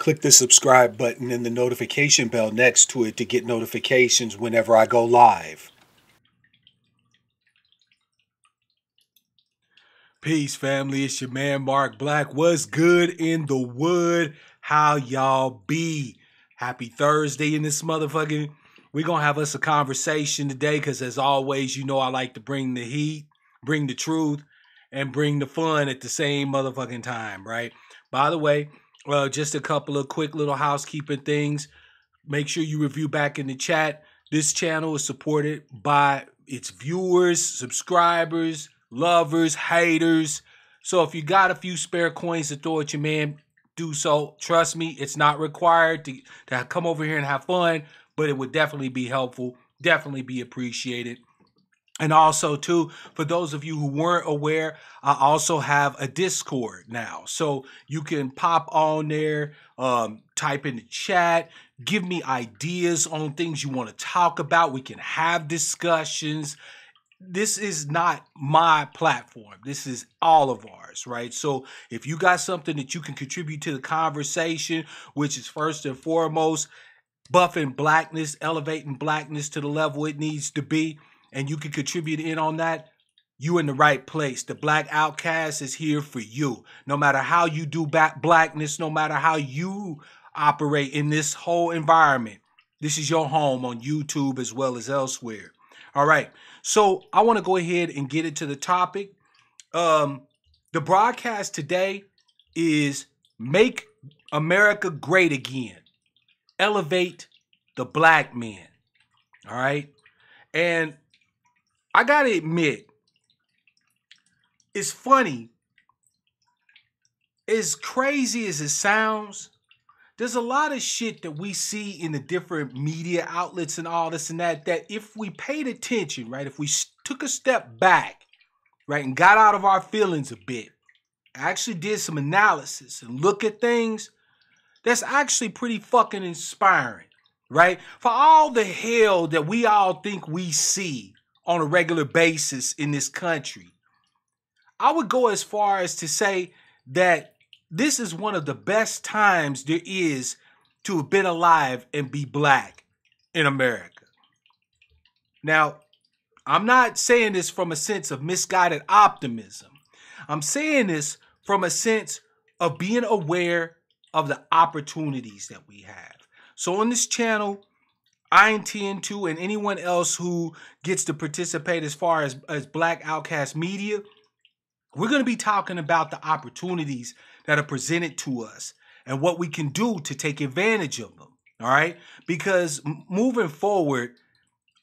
Click the subscribe button and the notification bell next to it to get notifications whenever I go live. Peace, family. It's your man, Mark Black. What's good in the wood? How y'all be? Happy Thursday in this motherfucking. We're going to have us a conversation today because, as always, you know I like to bring the heat, bring the truth, and bring the fun at the same motherfucking time, right? By the way, just a couple of quick little housekeeping things. Make sure you review back in the chat. This channel is supported by its viewers, subscribers, lovers, haters. So if you got a few spare coins to throw at your man, do so. Trust me, it's not required to come over here and have fun, but it would definitely be helpful, definitely be appreciated. And also, too, for those of you who weren't aware, I also have a Discord now. So you can pop on there, type in the chat, give me ideas on things you want to talk about. We can have discussions. This is not my platform. This is all of ours, right? So if you got something that you can contribute to the conversation, which is first and foremost, buffing blackness, elevating blackness to the level it needs to be, and you can contribute in on that, you in the right place. The Black Outcast is here for you. No matter how you do blackness, no matter how you operate in this whole environment, this is your home on YouTube as well as elsewhere. All right, so I want to go ahead and get into the topic. The broadcast today is Make America Great Again. Elevate the black man. All right, and I gotta admit, it's funny. As crazy as it sounds, there's a lot of shit that we see in the different media outlets and all this and that if we paid attention, right, if we took a step back, right, and got out of our feelings a bit, actually did some analysis and look at things, that's actually pretty fucking inspiring, right? For all the hell that we all think we see on a regular basis in this country, I would go as far as to say that this is one of the best times there is to have been alive and be black in America. Now, I'm not saying this from a sense of misguided optimism. I'm saying this from a sense of being aware of the opportunities that we have. So on this channel, I intend to, and anyone else who gets to participate as far as Black Outcast Media, we're going to be talking about the opportunities that are presented to us and what we can do to take advantage of them, all right? Because moving forward,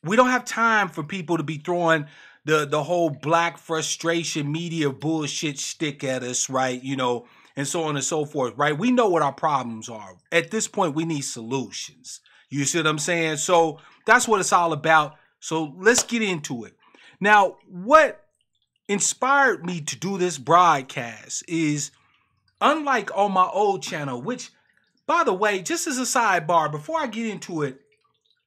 we don't have time for people to be throwing the whole black frustration media bullshit stick at us, right? You know, and so on and so forth, right? We know what our problems are. At this point, we need solutions. You see what I'm saying? So that's what it's all about. So let's get into it. Now, what inspired me to do this broadcast is, unlike on my old channel, which, by the way, just as a sidebar, before I get into it,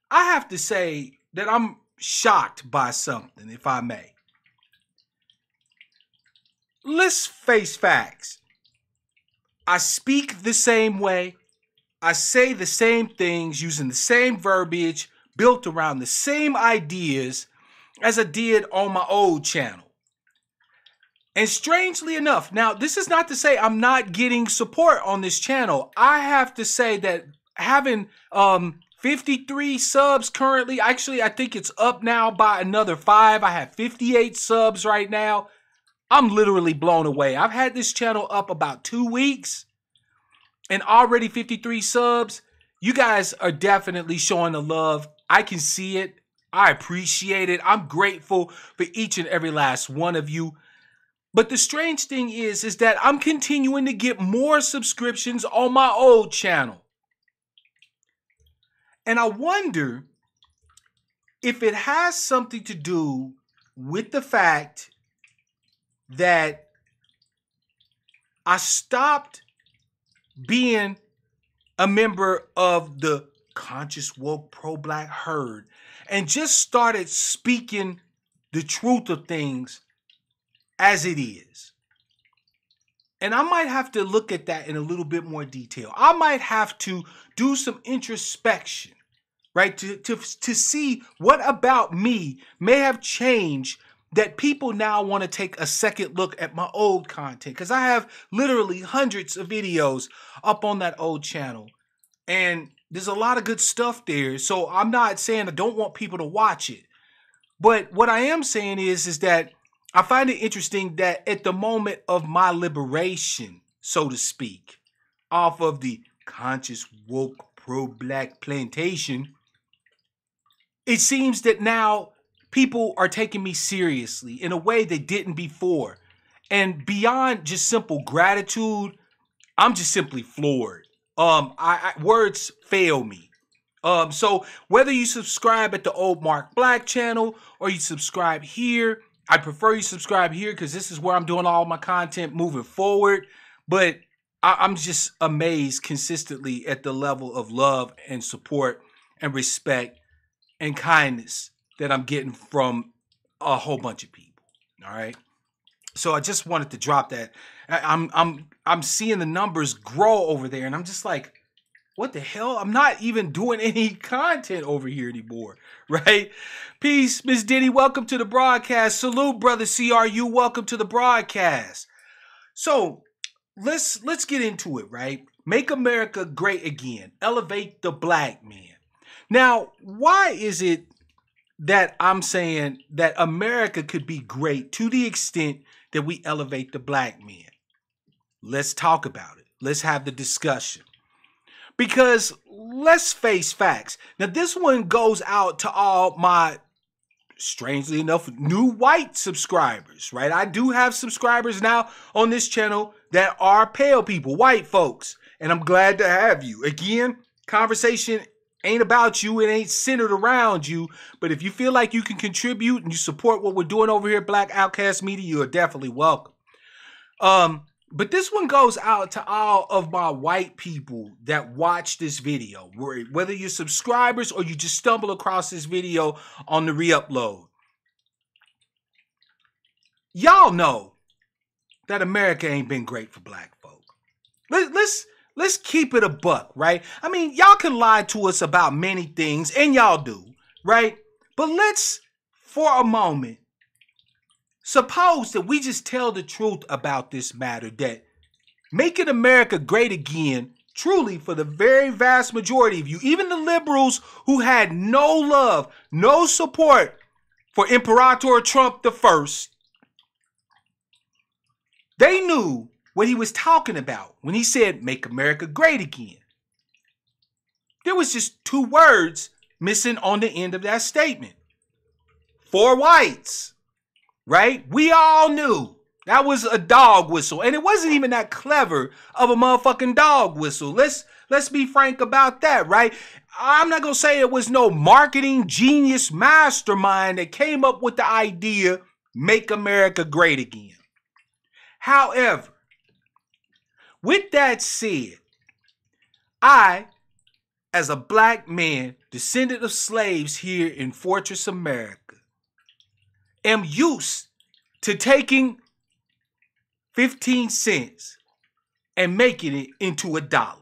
I have to say that I'm shocked by something, if I may. Let's face facts. I speak the same way. I say the same things using the same verbiage built around the same ideas as I did on my old channel. And strangely enough, now this is not to say I'm not getting support on this channel. I have to say that having 53 subs currently, actually I think it's up now by another 5. I have 58 subs right now. I'm literally blown away. I've had this channel up about 2 weeks. And already 53 subs. You guys are definitely showing the love. I can see it. I appreciate it. I'm grateful for each and every last one of you. But the strange thing is that I'm continuing to get more subscriptions on my old channel. And I wonder if it has something to do with the fact that I stopped being a member of the conscious, woke, pro-black herd and just started speaking the truth of things as it is. And I might have to look at that in a little bit more detail. I might have to do some introspection, right? To see what about me may have changed that people now want to take a second look at my old content. Because I have literally hundreds of videos up on that old channel. And there's a lot of good stuff there. So I'm not saying I don't want people to watch it. But what I am saying is that I find it interesting that at the moment of my liberation, so to speak, off of the conscious woke pro-black plantation, it seems that now people are taking me seriously in a way they didn't before. And beyond just simple gratitude, I'm just simply floored. Words fail me. So whether you subscribe at the old Mark Black channel or you subscribe here, I prefer you subscribe here because this is where I'm doing all my content moving forward. But I'm just amazed consistently at the level of love and support and respect and kindness that I'm getting from a whole bunch of people. All right. So I just wanted to drop that. I'm seeing the numbers grow over there, and I'm just like, what the hell? I'm not even doing any content over here anymore, right? Peace, Miss Diddy. Welcome to the broadcast. Salute, brother CRU. Welcome to the broadcast. So let's get into it, right? Make America great again. Elevate the black man. Now, why is it that I'm saying that America could be great to the extent that we elevate the black man? Let's talk about it. Let's have the discussion. Because let's face facts. Now, this one goes out to all my, strangely enough, new white subscribers, right? I do have subscribers now on this channel that are pale people, white folks, and I'm glad to have you. Again, conversation ain't about you. It ain't centered around you. But if you feel like you can contribute and you support what we're doing over here at Black Outcast Media, you are definitely welcome. But this one goes out to all of my white people that watch this video, whether you're subscribers or you just stumble across this video on the re-upload. Y'all know that America ain't been great for black folk. Let's keep it a buck, right? I mean, y'all can lie to us about many things, and y'all do, right? But let's, for a moment, suppose that we just tell the truth about this matter, that making America great again, truly for the very vast majority of you, even the liberals who had no love, no support for Imperator Trump the First, they knew what he was talking about when he said, make America great again. There was just two words missing on the end of that statement. For whites. Right? We all knew that was a dog whistle. And it wasn't even that clever of a motherfucking dog whistle. Let's be frank about that, right? I'm not going to say it was no marketing genius mastermind that came up with the idea, make America great again. However, with that said, I, as a black man, descendant of slaves here in Fortress America, am used to taking 15 cents and making it into $1.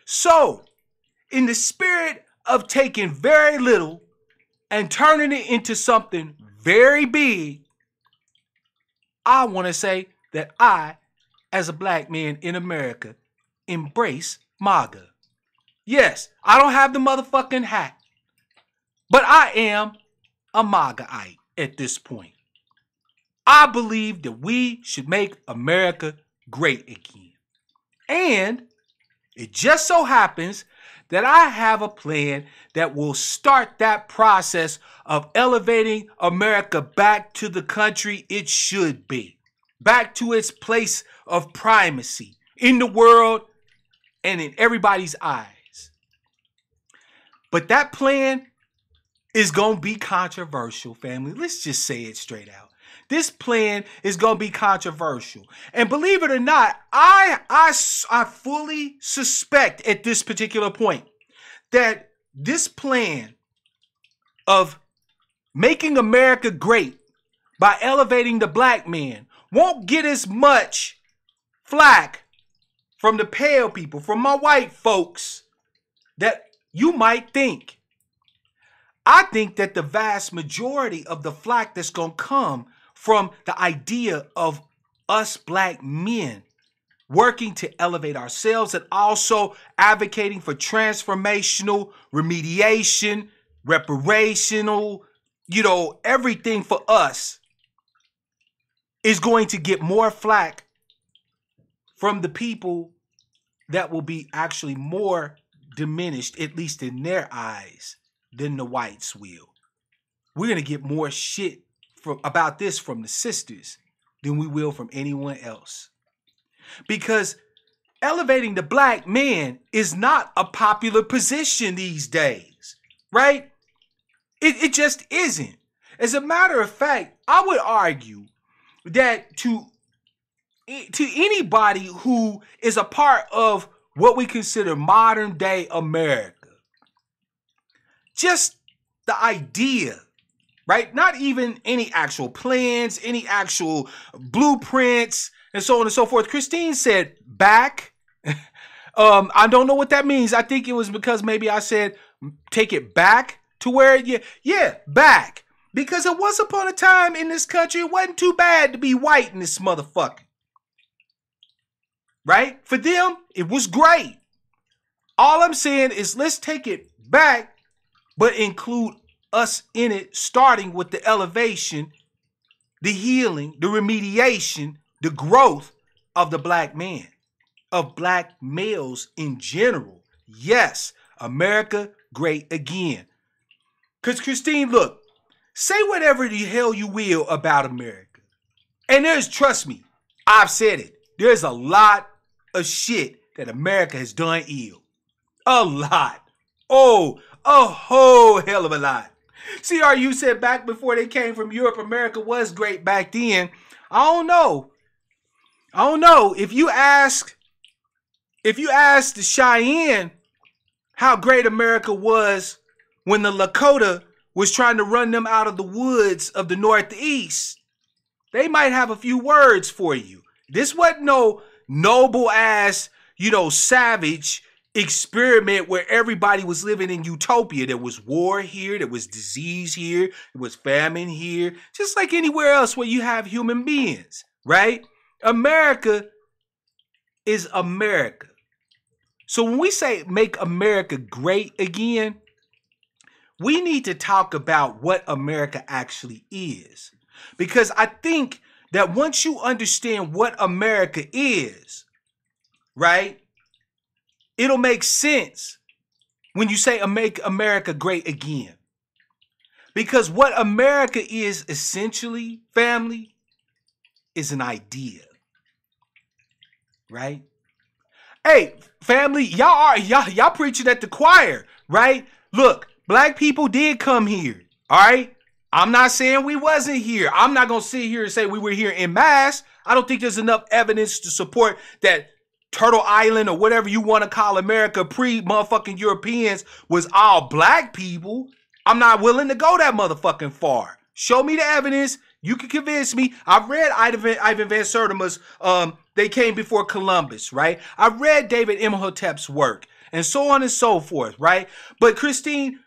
So, in the spirit of taking very little and turning it into something very big, I want to say that I, as a black man in America, embrace MAGA. Yes, I don't have the motherfucking hat, but I am a MAGAite at this point. I believe that we should make America great again. And it just so happens that I have a plan that will start that process of elevating America back to the country it should be. Back to its place of primacy in the world and in everybody's eyes. But that plan is going to be controversial, family. Let's just say it straight out. This plan is going to be controversial. And believe it or not, I fully suspect at this particular point that this plan of making America great by elevating the black man won't get as much flack from the pale people, from my white folks, that you might think. I think that the vast majority of the flack that's going to come from the idea of us black men working to elevate ourselves and also advocating for transformational remediation, reparational, everything for us is going to get more flack from the people that will be actually more diminished, at least in their eyes, than the whites will. We're going to get more shit about this from the sisters than we will from anyone else. Because elevating the black man is not a popular position these days, right? It just isn't. As a matter of fact, I would argue that to anybody who is a part of what we consider modern day America, just the idea, right? Not even any actual plans, any actual blueprints, and so on and so forth. Christine said back. I don't know what that means. I think it was because maybe I said take it back to where, yeah, back. Because it was upon a time in this country, it wasn't too bad to be white in this motherfucker. Right? For them, it was great. All I'm saying is let's take it back, but include us in it, starting with the elevation, the healing, the remediation, the growth of the black man, of black males in general. Yes, America great again. Because Christine, look, say whatever the hell you will about America. And trust me, I've said it. There's a lot of shit that America has done ill. A lot. Oh, a whole hell of a lot. CRU said back before they came from Europe, America was great back then. I don't know. If you ask the Cheyenne how great America was when the Lakota was trying to run them out of the woods of the Northeast, they might have a few words for you. This wasn't no noble ass, savage experiment where everybody was living in utopia. There was war here, there was disease here, there was famine here, just like anywhere else where you have human beings, right? America is America. So when we say make America great again, we need to talk about what America actually is. Because I think that once you understand what America is, right, it'll make sense when you say make America great again. Because what America is essentially, family, is an idea. Right? Hey, family, y'all preaching at the choir, right? Look, black people did come here, all right? I'm not saying we wasn't here. I'm not going to sit here and say we were here in mass. I don't think there's enough evidence to support that Turtle Island or whatever you want to call America pre-motherfucking Europeans was all black people. I'm not willing to go that motherfucking far. Show me the evidence. You can convince me. I've read Ivan Van Sertima's They Came Before Columbus, right? I've read David Imhotep's work and so on and so forth, right? But Christine,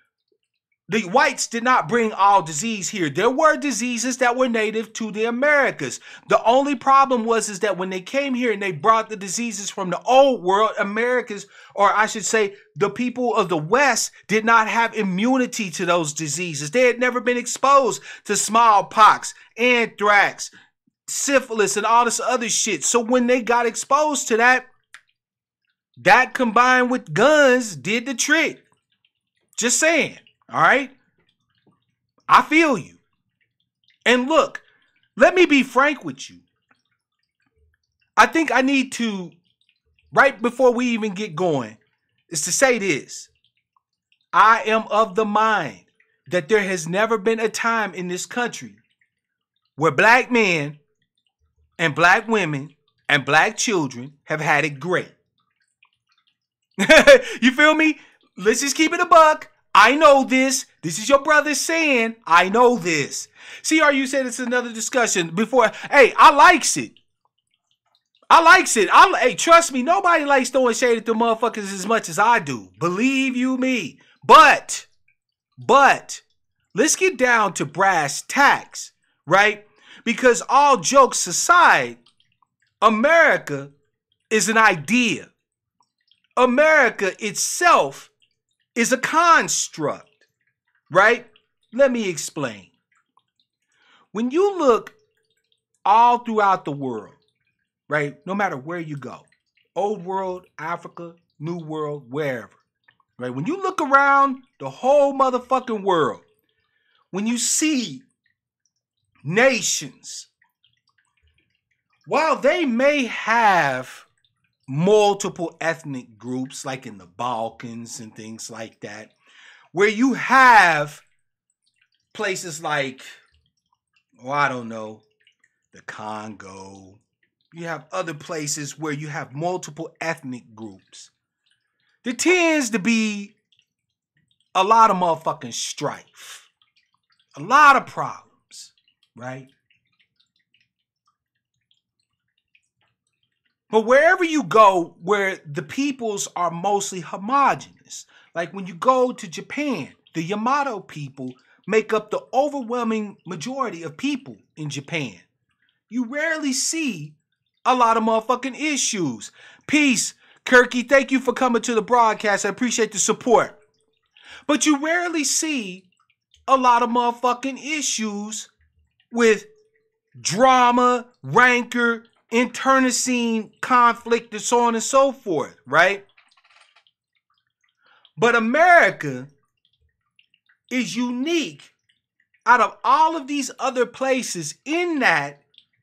the whites did not bring all disease here. There were diseases that were native to the Americas. The only problem is that when they came here and they brought the diseases from the old world, Americas, or I should say the people of the West, did not have immunity to those diseases. They had never been exposed to smallpox, anthrax, syphilis, and all this other shit. So when they got exposed to that, that combined with guns did the trick. Just saying. All right? I feel you. And look, let me be frank with you. I think I need to, right before we even get going, is to say this. I am of the mind that there has never been a time in this country where black men and black women and black children have had it great. You feel me? Let's just keep it a buck. I know this. This is your brother saying, I know this. CRU said it's another discussion before. Hey, I likes it. I likes it. Hey, trust me, nobody likes throwing shade at the motherfuckers as much as I do. Believe you me. But, let's get down to brass tacks, right? Because all jokes aside, America is an idea. America itself is a construct, right? Let me explain. When you look all throughout the world, right, no matter where you go, old world, Africa, new world, wherever, right? When you look around the whole motherfucking world, when you see nations, while they may have multiple ethnic groups, like in the Balkans and things like that, where you have places like, oh, I don't know, the Congo. You have other places where you have multiple ethnic groups. There tends to be a lot of motherfucking strife. A lot of problems, right? But wherever you go, where the peoples are mostly homogenous, like when you go to Japan, the Yamato people make up the overwhelming majority of people in Japan. You rarely see a lot of motherfucking issues. Peace, Kirky. Thank you for coming to the broadcast. I appreciate the support. But you rarely see a lot of motherfucking issues with drama, rancor, internecine conflict, and so on and so forth, right? But America is unique out of all of these other places in that,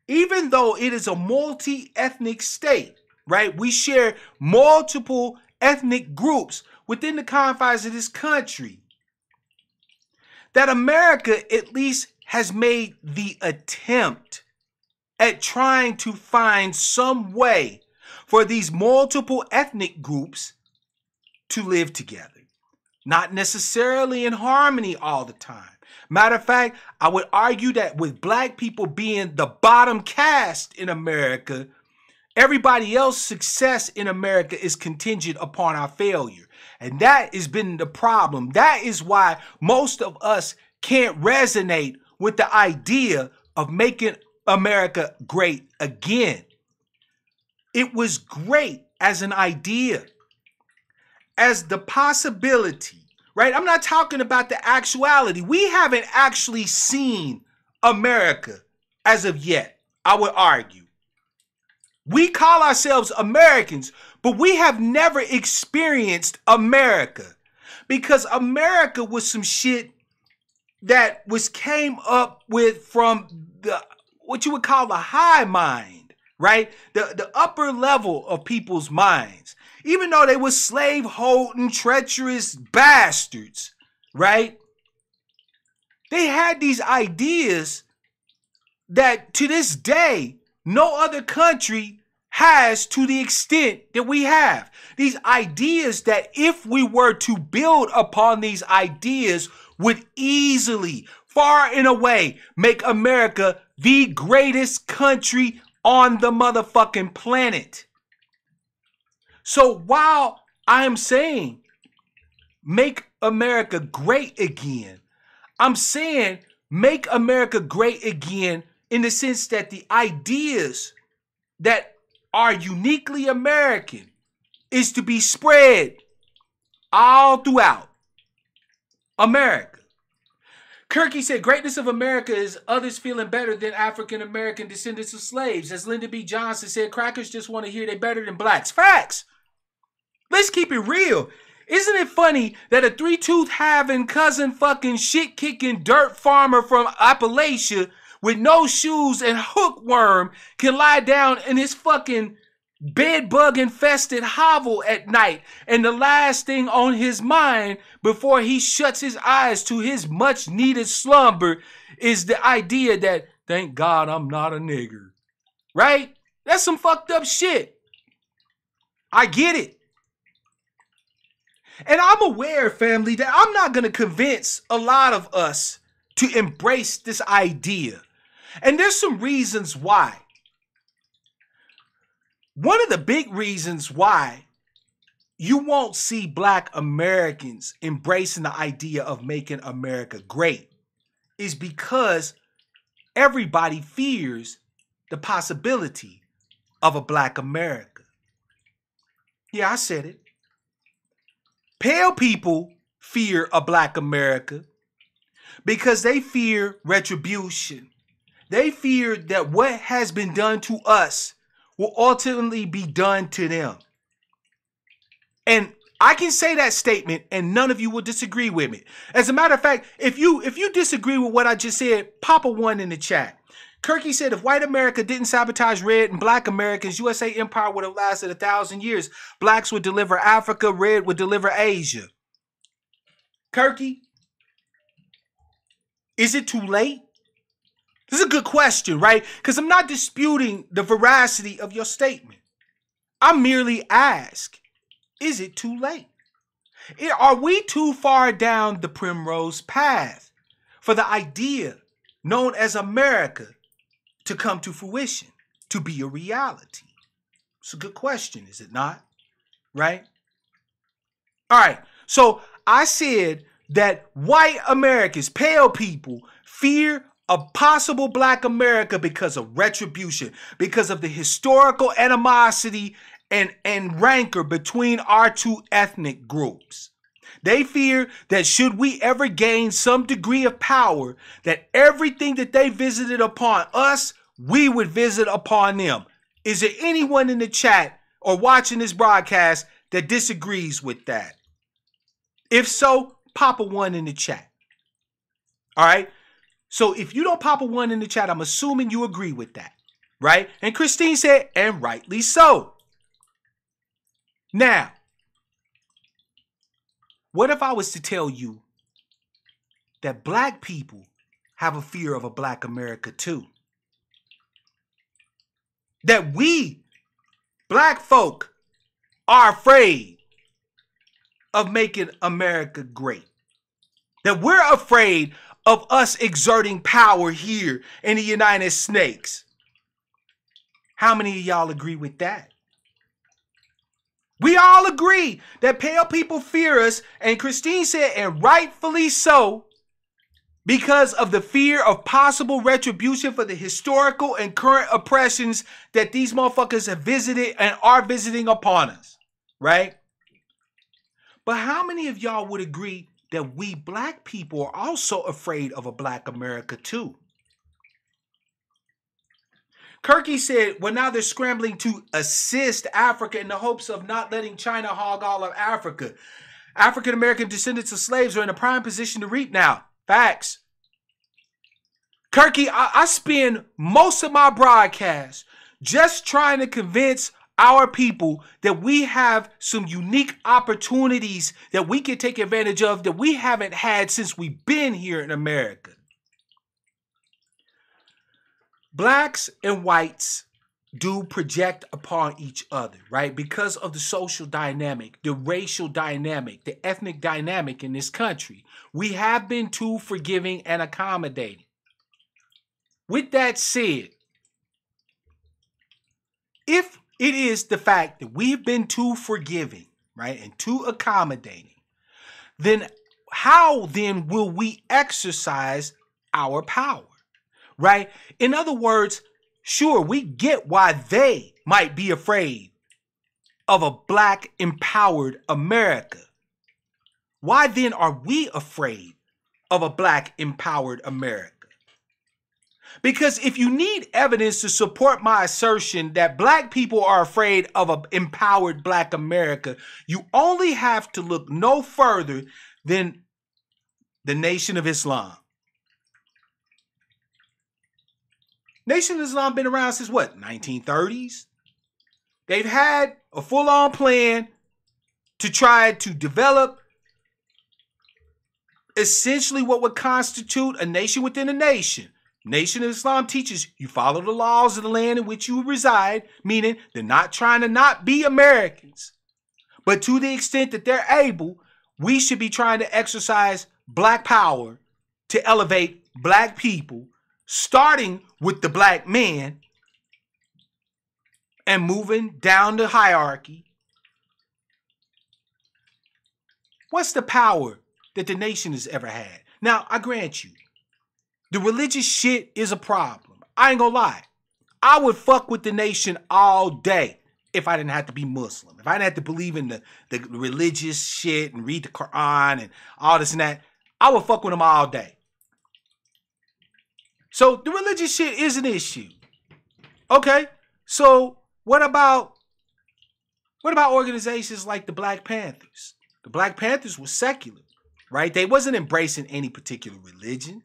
even though it is a multi-ethnic state, right? We share multiple ethnic groups within the confines of this country. That America at least has made the attempt at trying to find some way for these multiple ethnic groups to live together. Not necessarily in harmony all the time. Matter of fact, I would argue that with black people being the bottom caste in America, everybody else's success in America is contingent upon our failure. And that has been the problem. That is why most of us can't resonate with the idea of making America great again. It was great as an idea, as the possibility, right? I'm not talking about the actuality. We haven't actually seen America as of yet, I would argue. We call ourselves Americans, but we have never experienced America, because America was some shit that came up with from the what you would call the high mind, right? The upper level of people's minds. Even though they were slave-holding, treacherous bastards, right? They had these ideas that to this day, no other country has to the extent that we have. These ideas that if we were to build upon these ideas would easily, far and away, make America the greatest country on the motherfucking planet. So while I am saying make America great again, I'm saying make America great again in the sense that the ideas that are uniquely American is to be spread all throughout America. Kirky said, greatness of America is others feeling better than African-American descendants of slaves. As Lyndon B. Johnson said, crackers just want to hear they're better than blacks. Facts. Let's keep it real. Isn't it funny that a three-tooth having cousin fucking shit-kicking dirt farmer from Appalachia with no shoes and hookworm can lie down in his fucking bed-bug infested hovel at night, and the last thing on his mind before he shuts his eyes to his much needed slumber is the idea that, thank God I'm not a nigger. Right? That's some fucked up shit. I get it. And I'm aware, family, that I'm not going to convince a lot of us to embrace this idea. And there's some reasons why. One of the big reasons why you won't see Black Americans embracing the idea of making America great is because everybody fears the possibility of a Black America. Yeah, I said it. Pale people fear a Black America because they fear retribution. They fear that what has been done to us will ultimately be done to them. And I can say that statement and none of you will disagree with me. As a matter of fact, if you disagree with what I just said, pop a 1 in the chat. Kirky said if white America didn't sabotage red and Black Americans, USA empire would have lasted 1,000 years. Blacks would deliver Africa, red would deliver Asia. Kirky, is it too late? This is a good question, right? Because I'm not disputing the veracity of your statement. I merely ask, is it too late? Are we too far down the primrose path for the idea known as America to come to fruition, to be a reality? It's a good question, is it not? Right? All right. So I said that white Americans, pale people, fear a possible Black America because of retribution, because of the historical animosity and rancor between our two ethnic groups. They fear that should we ever gain some degree of power, that everything that they visited upon us, we would visit upon them. Is there anyone in the chat or watching this broadcast that disagrees with that? If so, pop a 1 in the chat. All right? So if you don't pop a 1 in the chat, I'm assuming you agree with that, right? And Christine said, and rightly so. Now, what if I was to tell you that Black people have a fear of a Black America too? That we, Black folk, are afraid of making America great. That we're afraid of us exerting power here in the United States. How many of y'all agree with that? We all agree that pale people fear us, and Christine said, and rightfully so, because of the fear of possible retribution for the historical and current oppressions that these motherfuckers have visited and are visiting upon us, right? But how many of y'all would agree that we Black people are also afraid of a Black America too? Kirky said, well, now they're scrambling to assist Africa in the hopes of not letting China hog all of Africa. African-American descendants of slaves are in a prime position to reap now. Facts. Kirky, I spend most of my broadcasts just trying to convince our people that we have some unique opportunities that we can take advantage of that we haven't had since we've been here in America. Blacks and whites do project upon each other, right? Because of the social dynamic, the racial dynamic, the ethnic dynamic in this country. We have been too forgiving and accommodating. With that said, if it is the fact that we've been too forgiving, right, and too accommodating, then how then will we exercise our power, right? In other words, sure, we get why they might be afraid of a Black empowered America. Why then are we afraid of a Black empowered America? Because if you need evidence to support my assertion that Black people are afraid of an empowered Black America, you only have to look no further than the Nation of Islam. Nation of Islam been around since what, 1930s? They've had a full-on plan to try to develop essentially what would constitute a nation within a nation. Nation of Islam teaches you follow the laws of the land in which you reside, meaning they're not trying to not be Americans. But to the extent that they're able, we should be trying to exercise Black power to elevate Black people, starting with the Black man, and moving down the hierarchy, what's the power that the nation has ever had? Now, I grant you, the religious shit is a problem. I ain't gonna lie. I would fuck with the nation all day if I didn't have to be Muslim. If I didn't have to believe in the religious shit and read the Quran and all this and that, I would fuck with them all day. So the religious shit is an issue. Okay, so what about organizations like the Black Panthers? The Black Panthers were secular, right? They wasn't embracing any particular religion.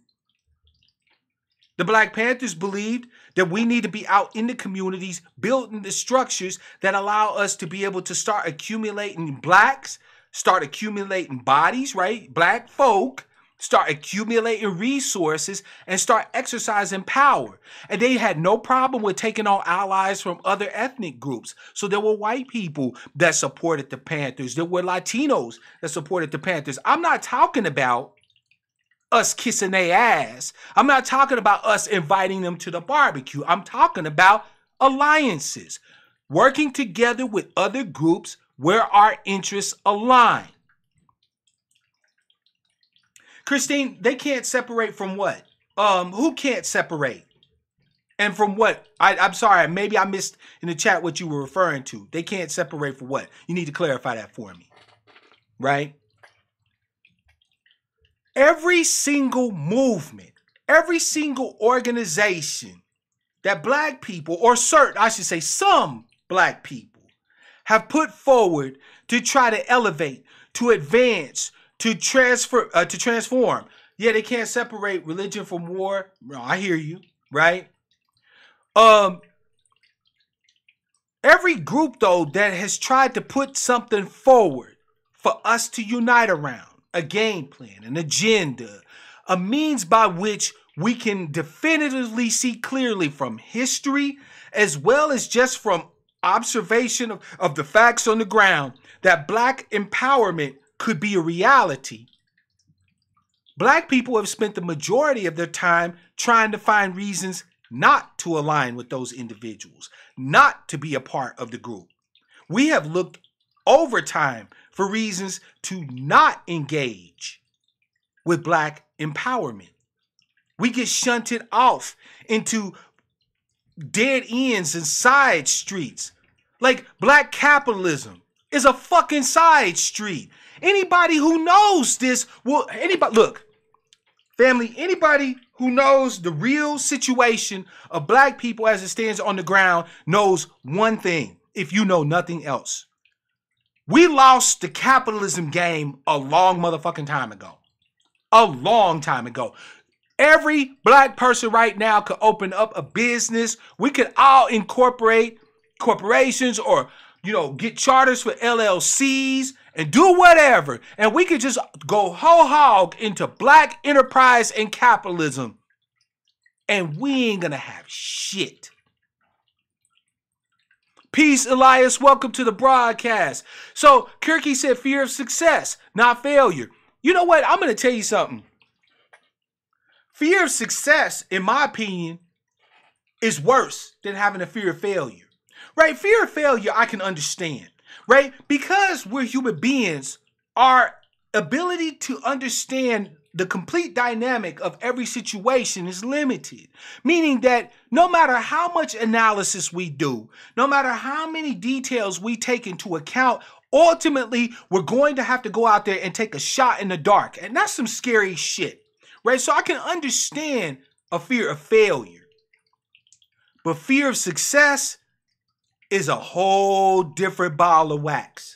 The Black Panthers believed that we need to be out in the communities, building the structures that allow us to be able to start accumulating blacks, start accumulating bodies, right? Black folk, start accumulating resources, and start exercising power. And they had no problem with taking on allies from other ethnic groups. So there were white people that supported the Panthers. There were Latinos that supported the Panthers. I'm not talking about us kissing their ass. I'm not talking about us inviting them to the barbecue. I'm talking about alliances, working together with other groups where our interests align. Christine, they can't separate from what? Who can't separate? And from what? I'm sorry, maybe I missed in the chat what you were referring to. They can't separate for what? You need to clarify that for me, right? Every single movement, every single organization that black people, or some black people, have put forward to try to elevate, to advance, to transform. Yeah, they can't separate religion from war. No, I hear you, right? Every group, though, that has tried to put something forward for us to unite around, a game plan, an agenda, a means by which we can definitively see clearly from history, as well as just from observation of the facts on the ground, that black empowerment could be a reality. Black people have spent the majority of their time trying to find reasons not to align with those individuals, not to be a part of the group. We have looked over time for reasons to not engage with black empowerment. We get shunted off into dead ends and side streets. Like black capitalism is a fucking side street. Anybody who knows this look, family, anybody who knows the real situation of black people as it stands on the ground knows one thing, if you know nothing else. We lost the capitalism game a long motherfucking time ago. A long time ago. Every black person right now could open up a business. We could all incorporate corporations or, get charters for LLCs and do whatever. And we could just go whole hog into black enterprise and capitalism. And we ain't gonna have shit. Peace, Elias. Welcome to the broadcast. So, Kirky said fear of success, not failure. You know what? I'm going to tell you something. Fear of success, in my opinion, is worse than having a fear of failure. Right? Fear of failure, I can understand. Right? Because we're human beings, our ability to understand the complete dynamic of every situation is limited, meaning that no matter how much analysis we do, no matter how many details we take into account, ultimately, we're going to have to go out there and take a shot in the dark. And that's some scary shit, right? So I can understand a fear of failure, but fear of success is a whole different ball of wax.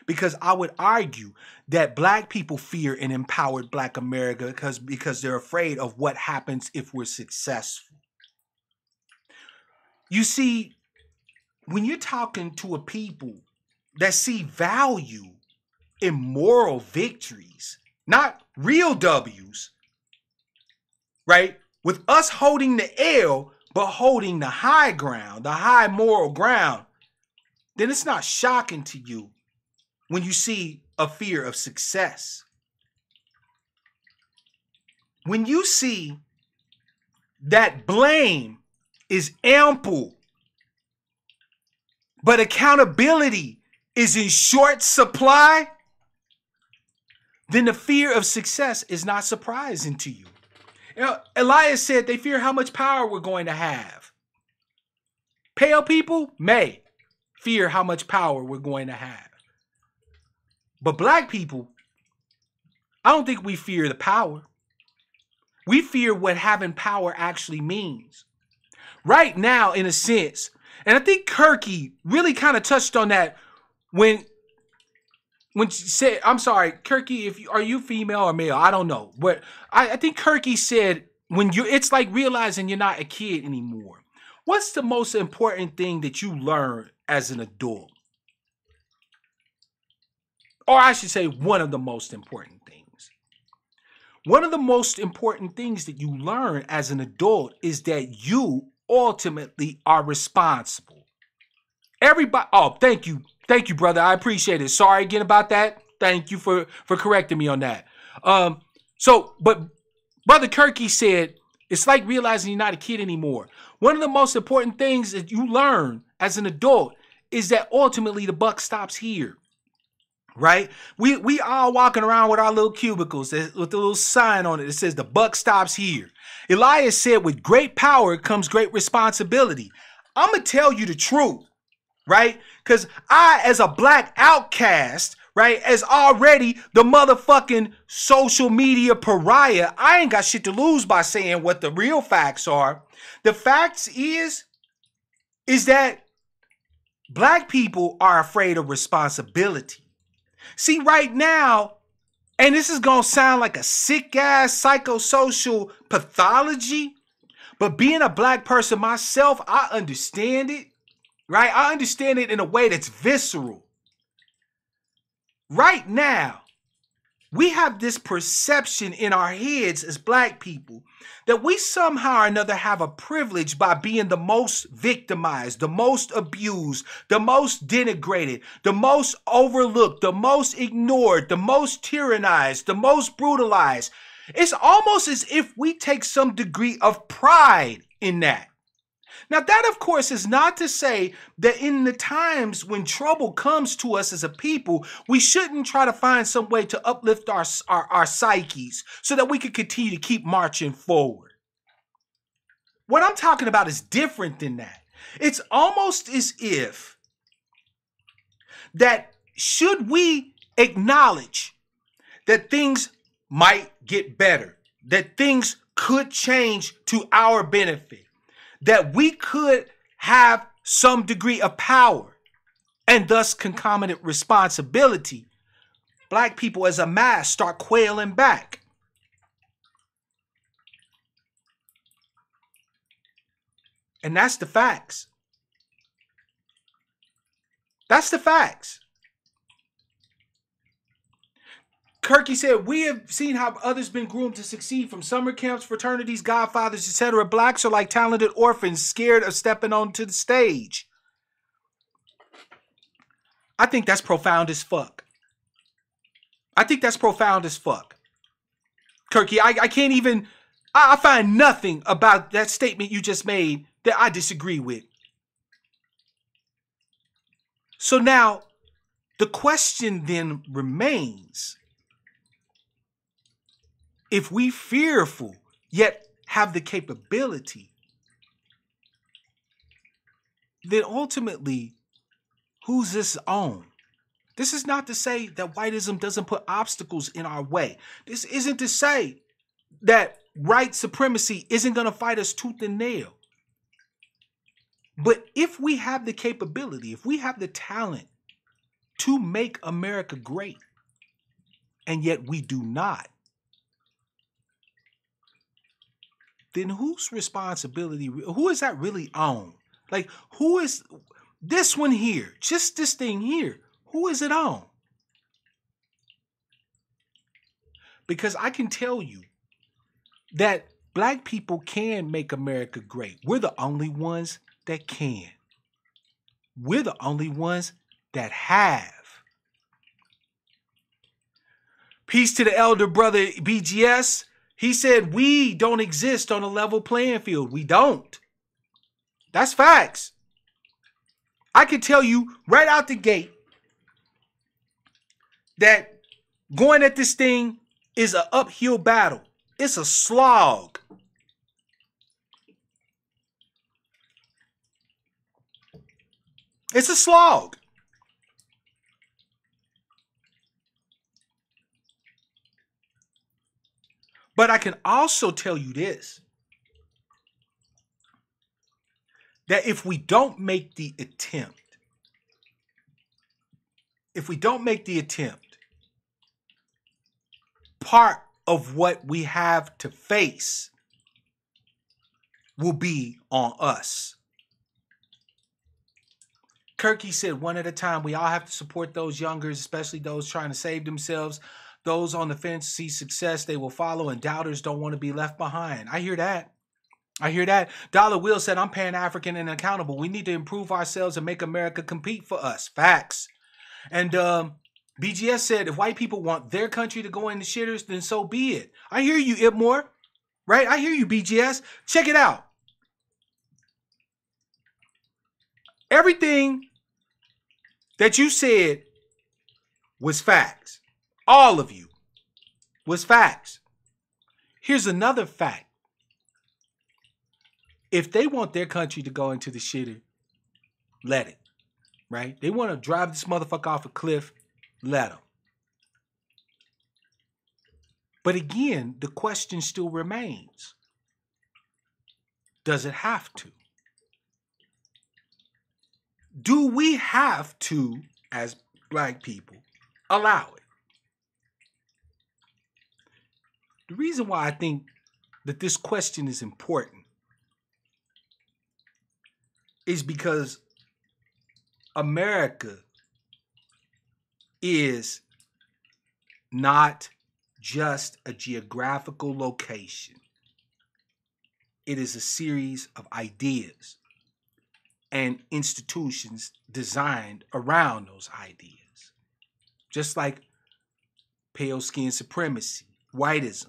Because I would argue that black people fear an empowered black America because they're afraid of what happens if we're successful. You see, when you're talking to a people that see value in moral victories, not real W's, right? With us holding the L, but holding the high ground, the high moral ground, then it's not shocking to you when you see a fear of success. When you see that blame is ample but accountability is in short supply, then the fear of success is not surprising to you. You know, Elias said they fear how much power we're going to have. Pale people may fear how much power we're going to have. But black people, I don't think we fear the power. We fear what having power actually means. Right now, in a sense, and I think Kirky really kind of touched on that when she said, I'm sorry, Kirky, are you female or male? I don't know. But I think Kirky said, it's like realizing you're not a kid anymore. What's the most important thing that you learn as an adult? Or I should say one of the most important things. One of the most important things that you learn as an adult is that you ultimately are responsible. Everybody, oh, thank you. Thank you, brother. I appreciate it. Sorry again about that. Thank you for correcting me on that. But Brother Kirky said, it's like realizing you're not a kid anymore. One of the most important things that you learn as an adult is that ultimately the buck stops here. Right? We all walking around with our little cubicles with the little sign on it that says the buck stops here. Elias said, with great power comes great responsibility. I'm going to tell you the truth, right? Because I, as a black outcast, right, as already the motherfucking social media pariah, I ain't got shit to lose by saying what the real facts are. The facts is that black people are afraid of responsibility. See, right now, and this is going to sound like a sick-ass psychosocial pathology, but being a black person myself, I understand it, right? I understand it in a way that's visceral. Right now, we have this perception in our heads as black people that we somehow or another have a privilege by being the most victimized, the most abused, the most denigrated, the most overlooked, the most ignored, the most tyrannized, the most brutalized. It's almost as if we take some degree of pride in that. Now, that, of course, is not to say that in the times when trouble comes to us as a people, we shouldn't try to find some way to uplift our psyches so that we can continue to keep marching forward. What I'm talking about is different than that. It's almost as if that should we acknowledge that things might get better, that things could change to our benefit, that we could have some degree of power and thus concomitant responsibility, black people as a mass start quailing back. And that's the facts. That's the facts. Kirky said, we have seen how others been groomed to succeed from summer camps, fraternities, godfathers, etc. Blacks are like talented orphans scared of stepping onto the stage. I think that's profound as fuck. I think that's profound as fuck. Kirky, I can't even, I find nothing about that statement you just made that I disagree with. So now, the question then remains, if we fearful yet have the capability, then ultimately, who's this on? This is not to say that whiteism doesn't put obstacles in our way. This isn't to say that white supremacy isn't going to fight us tooth and nail. But if we have the capability, if we have the talent to make America great, and yet we do not, then whose responsibility, who is that really on? Like, who is this one here, just this thing here, who is it on? Because I can tell you that black people can make America great. We're the only ones that can. We're the only ones that have. Peace to the elder brother BGS. He said, we don't exist on a level playing field. We don't. That's facts. I can tell you right out the gate that going at this thing is an uphill battle. It's a slog. It's a slog. But I can also tell you this, that if we don't make the attempt, part of what we have to face will be on us. Kirky said, one at a time, we all have to support those youngers, especially those trying to save themselves. Those on the fence see success, they will follow, and doubters don't want to be left behind. I hear that. Dollar Will said, I'm Pan-African and accountable. We need to improve ourselves and make America compete for us. Facts. And BGS said, if white people want their country to go in the shitters, then so be it. I hear you, Ibmore. Right? I hear you, BGS. Check it out. Everything that you said was facts. All of you was facts. Here's another fact. If they want their country to go into the shitter, let it. Right? They want to drive this motherfucker off a cliff, let them. But again, the question still remains. Does it have to? Do we have to, as black people, allow it? The reason why I think that this question is important is because America is not just a geographical location. It is a series of ideas and institutions designed around those ideas. Just like pale skin supremacy, whiteism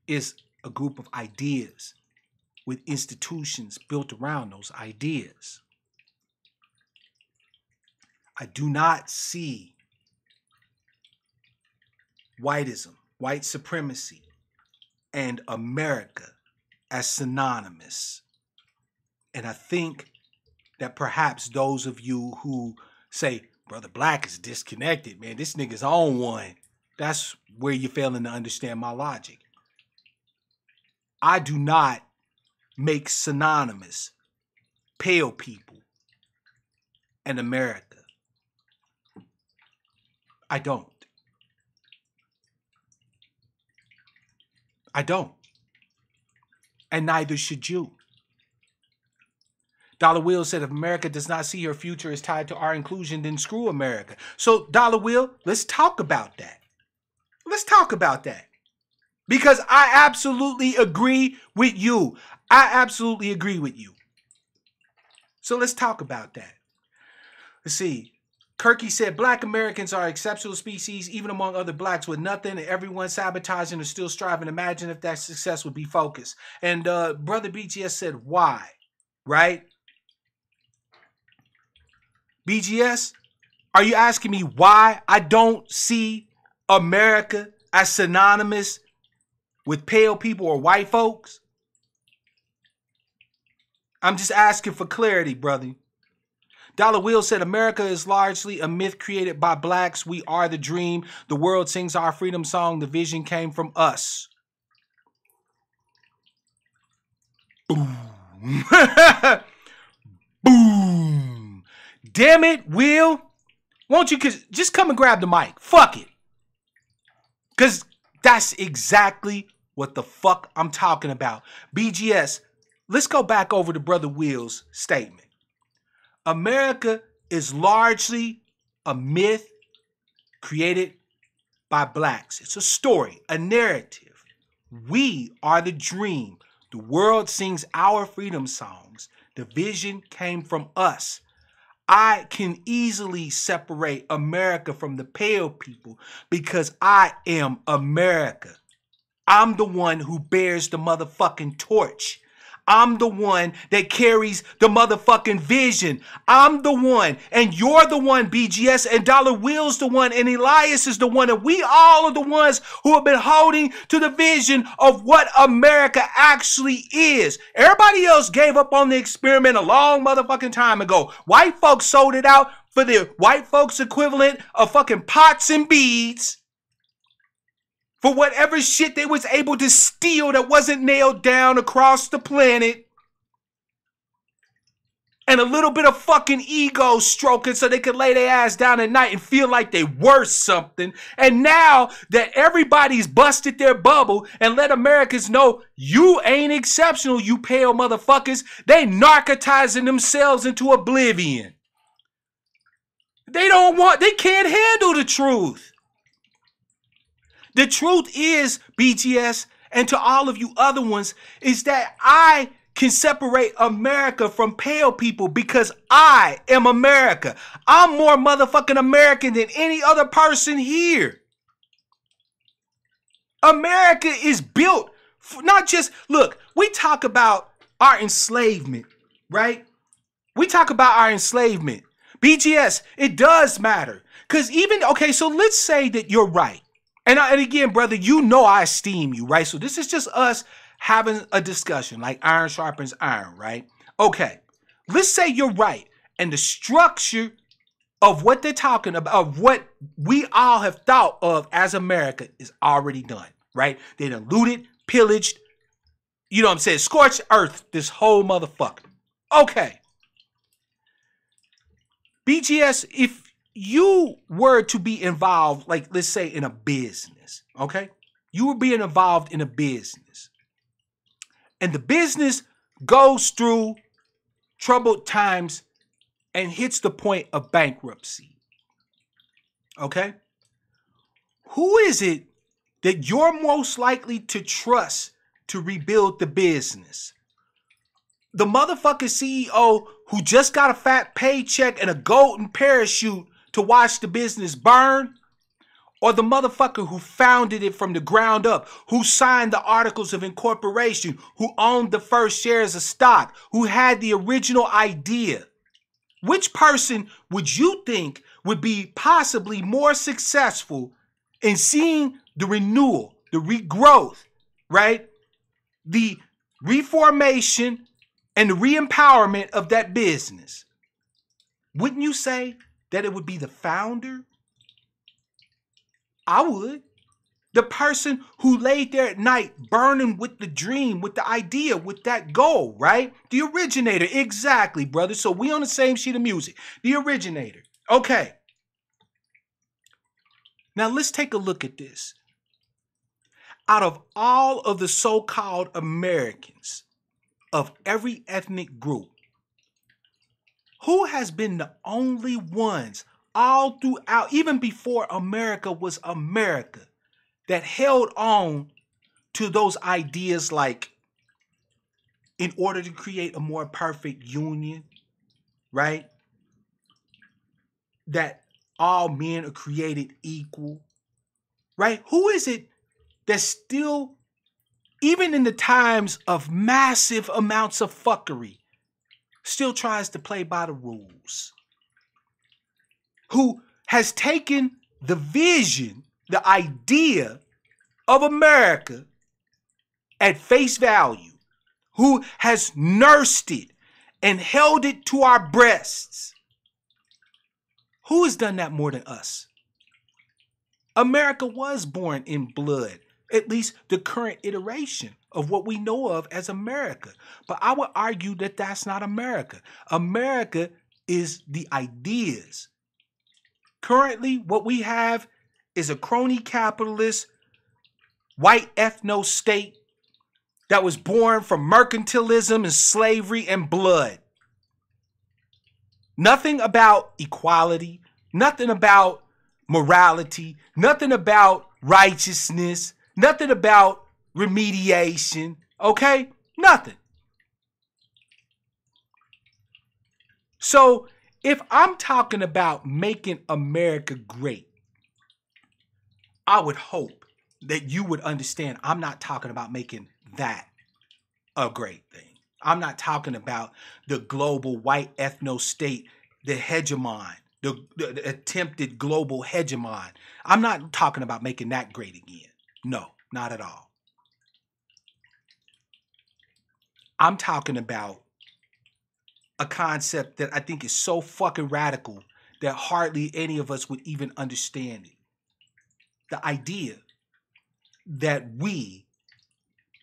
is a group of ideas with institutions built around those ideas. I do not see whiteism, white supremacy, and America as synonymous. And I think that perhaps those of you who say, Brother Black is disconnected, man, this nigga's on one, that's where you're failing to understand my logic. I do not make synonymous pale people and America. I don't. And neither should you. Dollar Will said, if America does not see her future as tied to our inclusion, then screw America. So, Dollar Will, let's talk about that. Because I absolutely agree with you. So let's talk about that. Let's see. Kirky said, Black Americans are exceptional species, even among other blacks with nothing, and everyone sabotaging or still striving. Imagine if that success would be focused. And Brother BGS said, why? Right? BGS, are you asking me why I don't see America as synonymous with pale people or white folks? I'm just asking for clarity, brother. Dollar Will said, America is largely a myth created by blacks. We are the dream. The world sings our freedom song. The vision came from us. Boom. Boom. Damn it, Will. Won't you just come and grab the mic? Fuck it. Because that's exactly what the fuck I'm talking about. BGS, let's go back over to Brother Will's statement. America is largely a myth created by blacks. It's a story, a narrative. We are the dream. The world sings our freedom songs. The vision came from us. I can easily separate America from the pale people because I am America. I'm the one who bears the motherfucking torch. I'm the one that carries the motherfucking vision. I'm the one, and you're the one, BGS, and Dollar Will's the one, and Elias is the one, and we all are the ones who have been holding to the vision of what America actually is. Everybody else gave up on the experiment a long motherfucking time ago. White folks sold it out for the white folks equivalent of fucking pots and beads. For whatever shit they was able to steal that wasn't nailed down across the planet. And a little bit of fucking ego stroking so they could lay their ass down at night and feel like they were something. And now that everybody's busted their bubble and let Americans know you ain't exceptional, you pale motherfuckers, they narcotizing themselves into oblivion. They can't handle the truth. The truth is, BGS, and to all of you other ones, is that I can separate America from pale people because I am America. I'm more motherfucking American than any other person here. America is built for not just, look, we talk about our enslavement, right? We talk about our enslavement. BGS, it does matter. Because even, okay, so let's say that you're right. And again, brother, you know I esteem you, right? So this is just us having a discussion, like iron sharpens iron, right? Okay, let's say you're right. And the structure of what they're talking about, of what we all have thought of as America is already done, right? They done looted, pillaged, you know what I'm saying, scorched earth, this whole motherfucker. Okay. BGS, if you were to be involved, like, let's say in a business, okay? You were being involved in a business. And the business goes through troubled times and hits the point of bankruptcy. Okay? Who is it that you're most likely to trust to rebuild the business? The motherfucking CEO who just got a fat paycheck and a golden parachute to watch the business burn? Or the motherfucker who founded it from the ground up, who signed the articles of incorporation, who owned the first shares of stock, who had the original idea? Which person would you think would be possibly more successful in seeing the renewal, the regrowth, right? The reformation and the re-empowerment of that business? Wouldn't you say that it would be the founder? I would. The person who laid there at night burning with the dream, with the idea, with that goal, right? The originator. Exactly, brother. So we on the same sheet of music. The originator. Okay. Now let's take a look at this. Out of all of the so-called Americans of every ethnic group, who has been the only ones all throughout, even before America was America, that held on to those ideas like, in order to create a more perfect union, right? That all men are created equal, right? Who is it that still, even in the times of massive amounts of fuckery, still tries to play by the rules? Who has taken the vision, the idea of America at face value, who has nursed it and held it to our breasts? Who has done that more than us? America was born in blood, at least the current iteration of what we know of as America. But I would argue that that's not America. America is the ideas. Currently, what we have is a crony capitalist, white ethno state that was born from mercantilism and slavery and blood. Nothing about equality, nothing about morality, nothing about righteousness, nothing about remediation, okay? Nothing. So, if I'm talking about making America great, I would hope that you would understand I'm not talking about making that a great thing. I'm not talking about the global white ethno-state, the hegemon, the attempted global hegemon. I'm not talking about making that great again. No, not at all. I'm talking about a concept that I think is so fucking radical that hardly any of us would even understand it. The idea that we,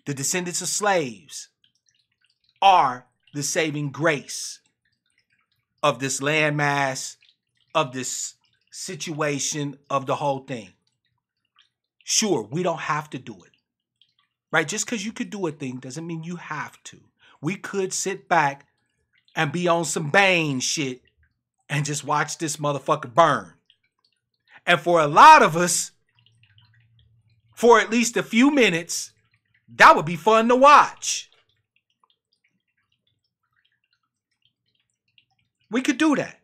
the descendants of slaves, are the saving grace of this landmass, of this situation, of the whole thing. Sure, we don't have to do it. Right? Just because you could do a thing doesn't mean you have to. We could sit back and be on some Bane shit and just watch this motherfucker burn. And for a lot of us, for at least a few minutes, that would be fun to watch. We could do that.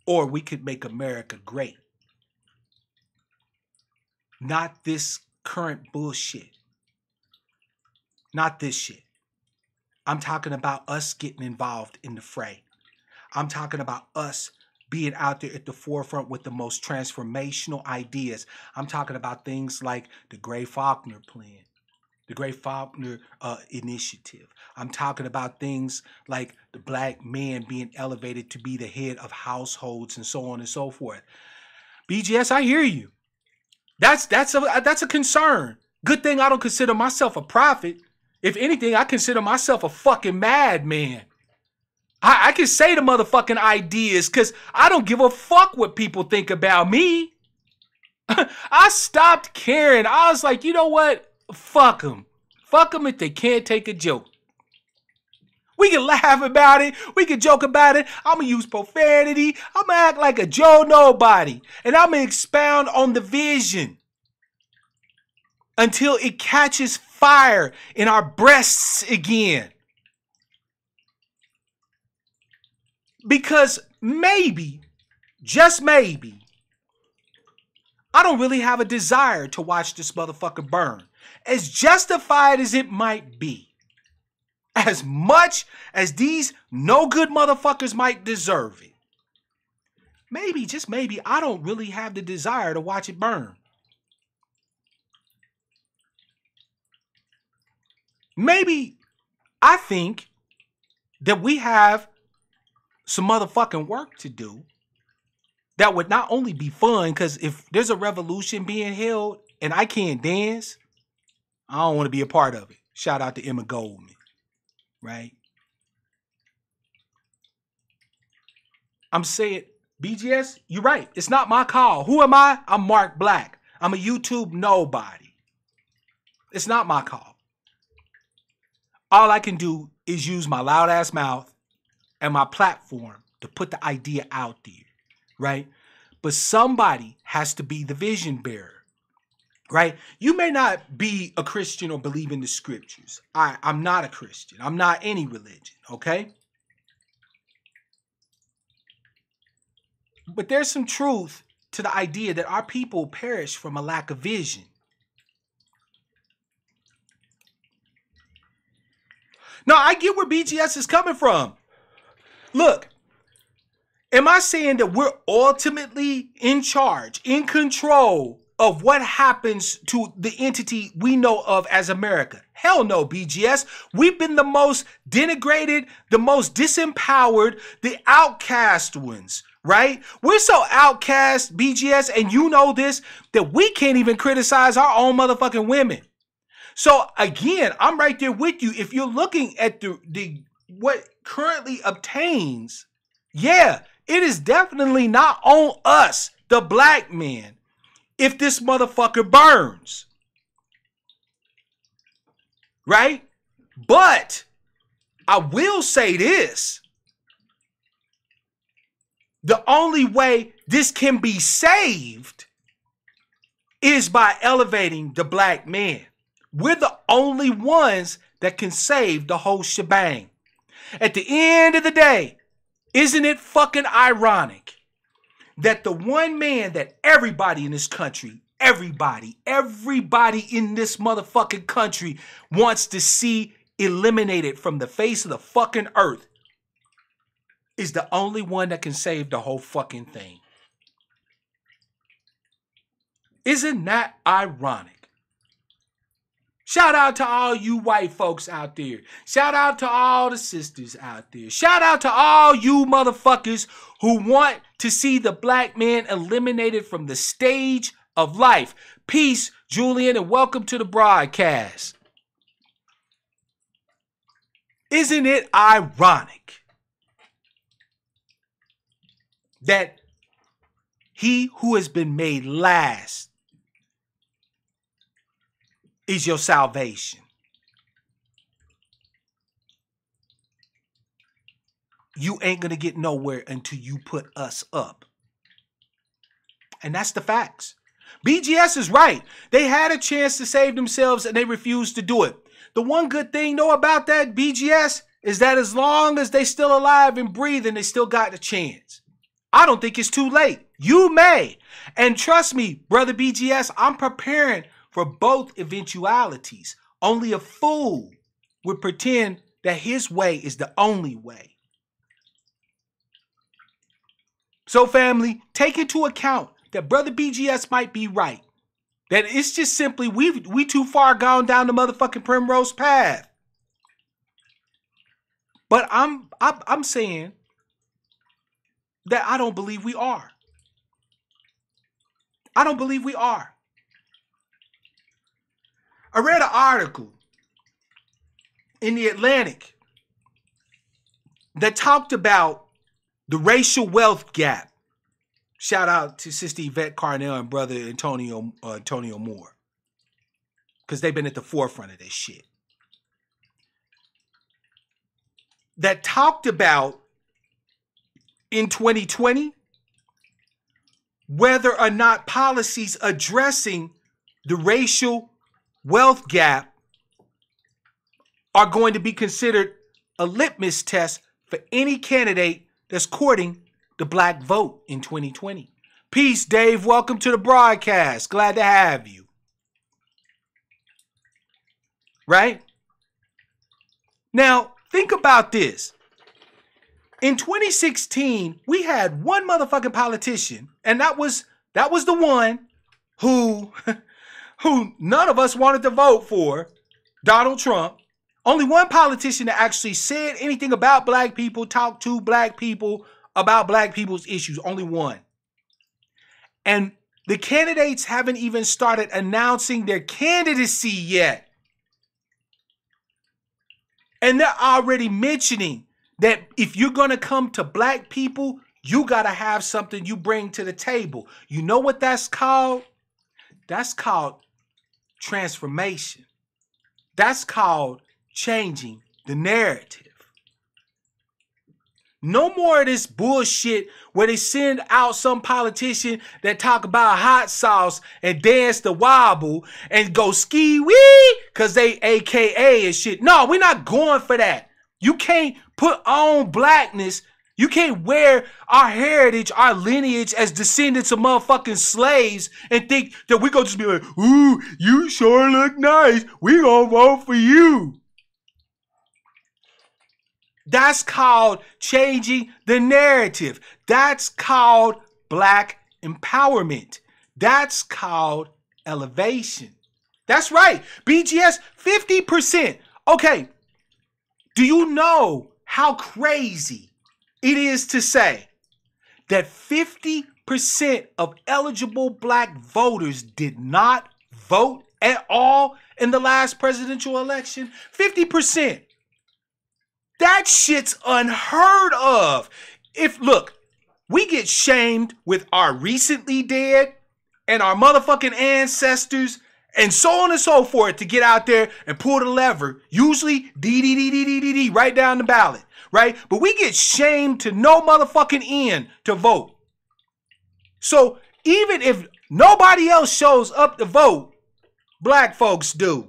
Or we could make America great. Not this current bullshit. Not this shit. I'm talking about us getting involved in the fray. I'm talking about us being out there at the forefront with the most transformational ideas. I'm talking about things like the Gray Faulkner Plan, the Gray Faulkner Initiative. I'm talking about things like the black man being elevated to be the head of households and so on and so forth. BGS, I hear you. That's a concern. Good thing I don't consider myself a prophet. If anything, I consider myself a fucking madman. I can say the motherfucking ideas because I don't give a fuck what people think about me. I stopped caring. I was like, you know what? Fuck them. Fuck them if they can't take a joke. We can laugh about it. We can joke about it. I'm going to use profanity. I'm going to act like a Joe Nobody. And I'm going to expound on the vision until it catches fire in our breasts again. Because maybe, just maybe, I don't really have a desire to watch this motherfucker burn. As justified as it might be, as much as these no good motherfuckers might deserve it, maybe, just maybe, I don't really have the desire to watch it burn. Maybe I think that we have some motherfucking work to do that would not only be fun, because if there's a revolution being held and I can't dance, I don't want to be a part of it. Shout out to Emma Goldman, right? I'm saying, BGS, you're right. It's not my call. Who am I? I'm Mark Black. I'm a YouTube nobody. It's not my call. All I can do is use my loud ass mouth and my platform to put the idea out there, right? But somebody has to be the vision bearer, right? You may not be a Christian or believe in the scriptures. I'm not a Christian. I'm not any religion, okay? But there's some truth to the idea that our people perish from a lack of vision. No, I get where BGS is coming from. Look, am I saying that we're ultimately in charge, in control of what happens to the entity we know of as America? Hell no, BGS. We've been the most denigrated, the most disempowered, the outcast ones, right? We're so outcast, BGS, and you know this, that we can't even criticize our own motherfucking women. So again, I'm right there with you. If you're looking at the what currently obtains, yeah, it is definitely not on us, the black man, if this motherfucker burns. Right? But I will say this. The only way this can be saved is by elevating the black man. We're the only ones that can save the whole shebang. At the end of the day, isn't it fucking ironic that the one man that everybody in this country everybody in this motherfucking country wants to see eliminated from the face of the fucking earth is the only one that can save the whole fucking thing. Isn't that ironic? Shout out to all you white folks out there. Shout out to all the sisters out there. Shout out to all you motherfuckers who want to see the black man eliminated from the stage of life. Peace, Julian, and welcome to the broadcast. Isn't it ironic that he who has been made last is your salvation? You ain't gonna get nowhere until you put us up. And that's the facts. BGS is right. They had a chance to save themselves and they refused to do it. The one good thing though about that BGS is that as long as they still alive and breathing, they still got the chance. I don't think it's too late. You may. And trust me, brother BGS, I'm preparing for both eventualities. Only a fool would pretend that his way is the only way. So family, take into account that brother BGS might be right. That it's just simply we too far gone down the motherfucking primrose path. But I'm saying that I don't believe we are. I don't believe we are. I read an article in the Atlantic that talked about the racial wealth gap. Shout out to Sister Yvette Carnell and brother Antonio Moore, because they've been at the forefront of this shit. That talked about in 2020 whether or not policies addressing the racial wealth gap are going to be considered a litmus test for any candidate that's courting the black vote in 2020. Peace, Dave. Welcome to the broadcast. Glad to have you. Right? Now, think about this. In 2016, we had one motherfucking politician, and that was the one who none of us wanted to vote for, Donald Trump. Only one politician that actually said anything about black people, talked to black people about black people's issues. Only one. And the candidates haven't even started announcing their candidacy yet. And they're already mentioning that if you're going to come to black people, you got to have something you bring to the table. You know what that's called? That's called transformation. That's called changing the narrative. No more of this bullshit where they send out some politician that talk about hot sauce and dance the wobble and go ski wee because they AKA and shit. No, we're not going for that. You can't put on blackness. You can't wear our heritage, our lineage as descendants of motherfucking slaves and think that we gonna just be like, ooh, you sure look nice. We gonna vote for you. That's called changing the narrative. That's called black empowerment. That's called elevation. That's right. BGS, 50%. Okay. Do you know how crazy it is to say that 50% of eligible black voters did not vote at all in the last presidential election? 50%. That shit's unheard of. Look, we get shamed with our recently dead and our motherfucking ancestors and so on and so forth to get out there and pull the lever. Usually D right down the ballot, right? But we get shamed to no motherfucking end to vote. So even if nobody else shows up to vote, black folks do.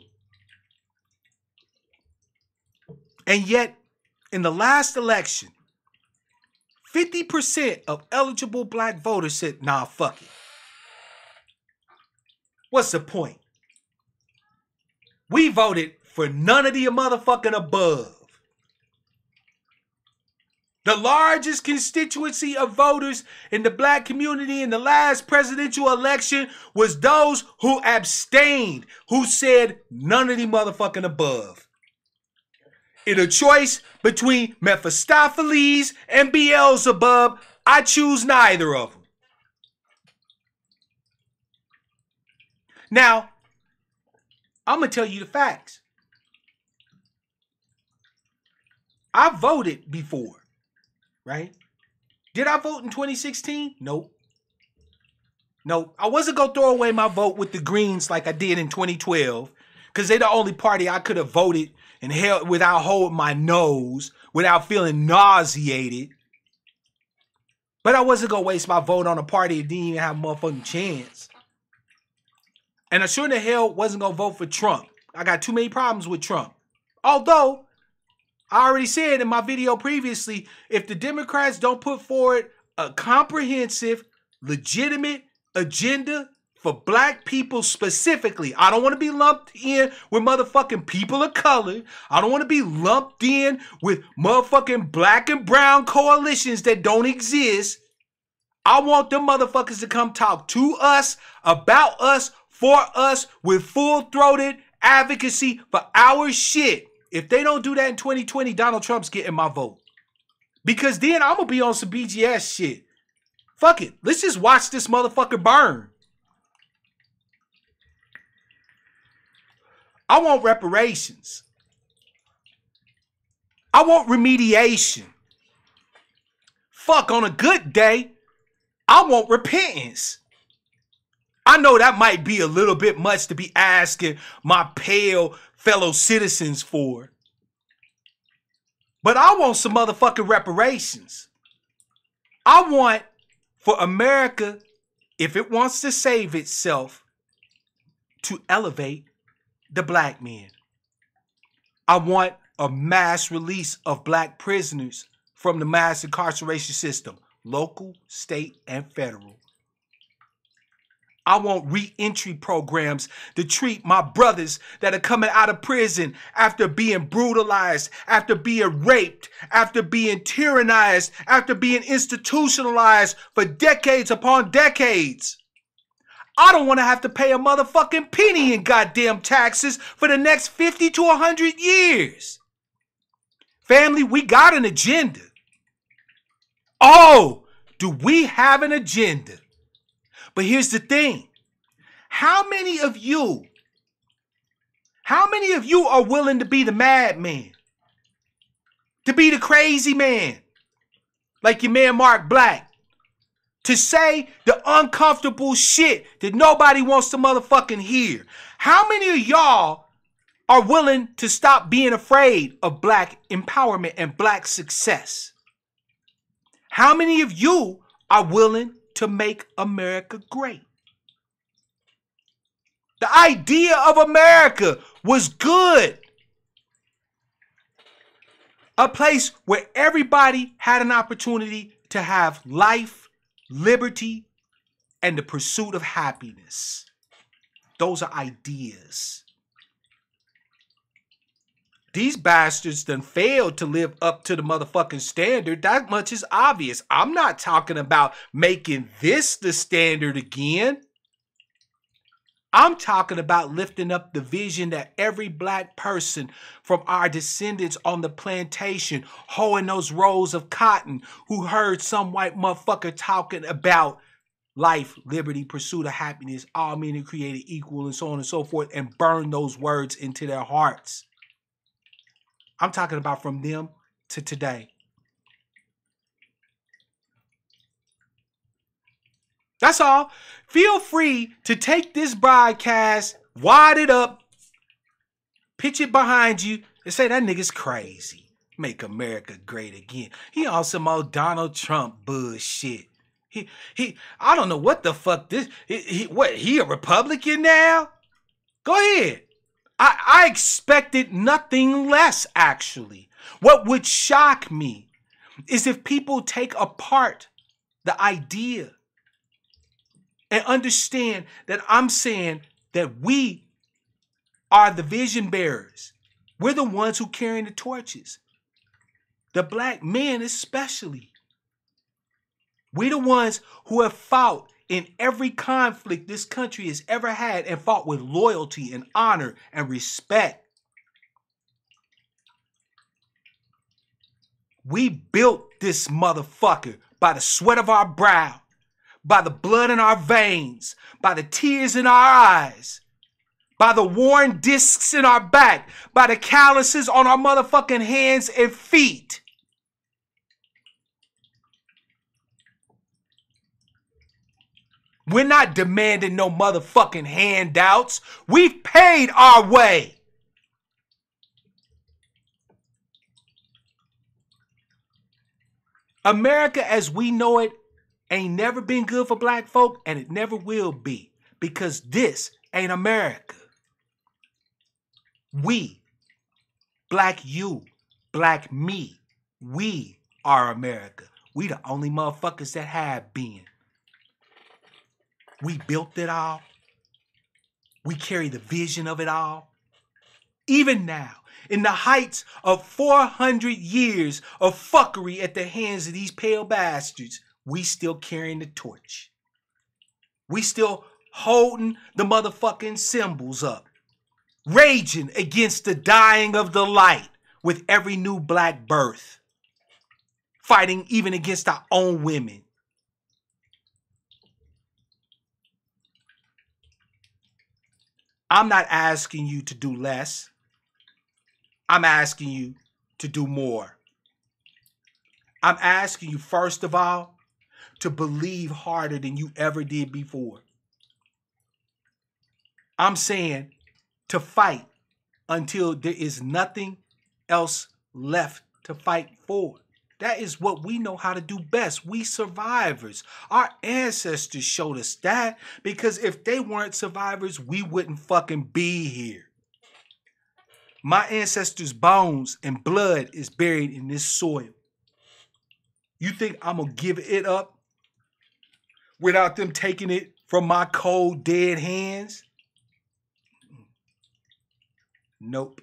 And yet, in the last election, 50% of eligible black voters said, nah, fuck it. What's the point? We voted for none of the motherfucking above. The largest constituency of voters in the black community in the last presidential election was those who abstained, who said none of the motherfucking above. In a choice between Mephistopheles and Beelzebub, I choose neither of them. Now, I'm going to tell you the facts. I voted before. Right? Did I vote in 2016? Nope. Nope. I wasn't going to throw away my vote with the Greens like I did in 2012 because they're the only party I could have voted and held without holding my nose, without feeling nauseated. But I wasn't going to waste my vote on a party that didn't even have a motherfucking chance. And I sure the hell wasn't going to vote for Trump. I got too many problems with Trump. Although, I already said in my video previously, if the Democrats don't put forward a comprehensive, legitimate agenda for black people specifically, I don't want to be lumped in with motherfucking people of color. I don't want to be lumped in with motherfucking black and brown coalitions that don't exist. I want them motherfuckers to come talk to us, about us, for us, with full-throated advocacy for our shit. If they don't do that in 2020, Donald Trump's getting my vote. Because then I'm going to be on some BGS shit. Fuck it. Let's just watch this motherfucker burn. I want reparations. I want remediation. Fuck, on a good day, I want repentance. I know that might be a little bit much to be asking my pale fellow citizens for. But I want some motherfucking reparations. I want for America, if it wants to save itself, to elevate the black man. I want a mass release of black prisoners from the mass incarceration system, local, state, and federal. I want re-entry programs to treat my brothers that are coming out of prison after being brutalized, after being raped, after being tyrannized, after being institutionalized for decades upon decades. I don't want to have to pay a motherfucking penny in goddamn taxes for the next 50 to 100 years. Family, we got an agenda. Oh, do we have an agenda? But here's the thing. How many of you are willing to be the madman? To be the crazy man? Like your man Mark Black? To say the uncomfortable shit that nobody wants to motherfucking hear? How many of y'all are willing to stop being afraid of black empowerment and black success? How many of you are willing to make America great? The idea of America was good. A place where everybody had an opportunity to have life, liberty, and the pursuit of happiness. Those are ideas. These bastards done failed to live up to the motherfucking standard. That much is obvious. I'm not talking about making this the standard again. I'm talking about lifting up the vision that every black person from our descendants on the plantation hoeing those rows of cotton who heard some white motherfucker talking about life, liberty, pursuit of happiness, all men are created equal, and so on and so forth, and burn those words into their hearts. I'm talking about from them to today. That's all. Feel free to take this broadcast, wad it up, pitch it behind you, and say that nigga's crazy. Make America great again. He on some old Donald Trump bullshit. I don't know what the fuck this. He a Republican now? Go ahead. I expected nothing less, actually. What would shock me is if people take apart the idea and understand that I'm saying that we are the vision bearers. We're the ones who carrying the torches. The black men especially. We the ones who have fought in every conflict this country has ever had and fought with loyalty and honor and respect. We built this motherfucker by the sweat of our brow, by the blood in our veins, by the tears in our eyes, by the worn discs in our back, by the calluses on our motherfucking hands and feet. We're not demanding no motherfucking handouts. We've paid our way. America as we know it ain't never been good for black folk, and it never will be, because this ain't America. We, black you, black me, we are America. We the only motherfuckers that have been. We built it all. We carry the vision of it all. Even now, in the heights of 400 years of fuckery at the hands of these pale bastards, we still carrying the torch. We still holding the motherfucking symbols up. Raging against the dying of the light with every new black birth. Fighting even against our own women. I'm not asking you to do less. I'm asking you to do more. I'm asking you, first of all, to believe harder than you ever did before. I'm saying to fight until there is nothing else left to fight for. That is what we know how to do best. We survivors. Our ancestors showed us that, because if they weren't survivors, we wouldn't fucking be here. My ancestors' bones and blood is buried in this soil. You think I'm going to give it up without them taking it from my cold, dead hands? Nope.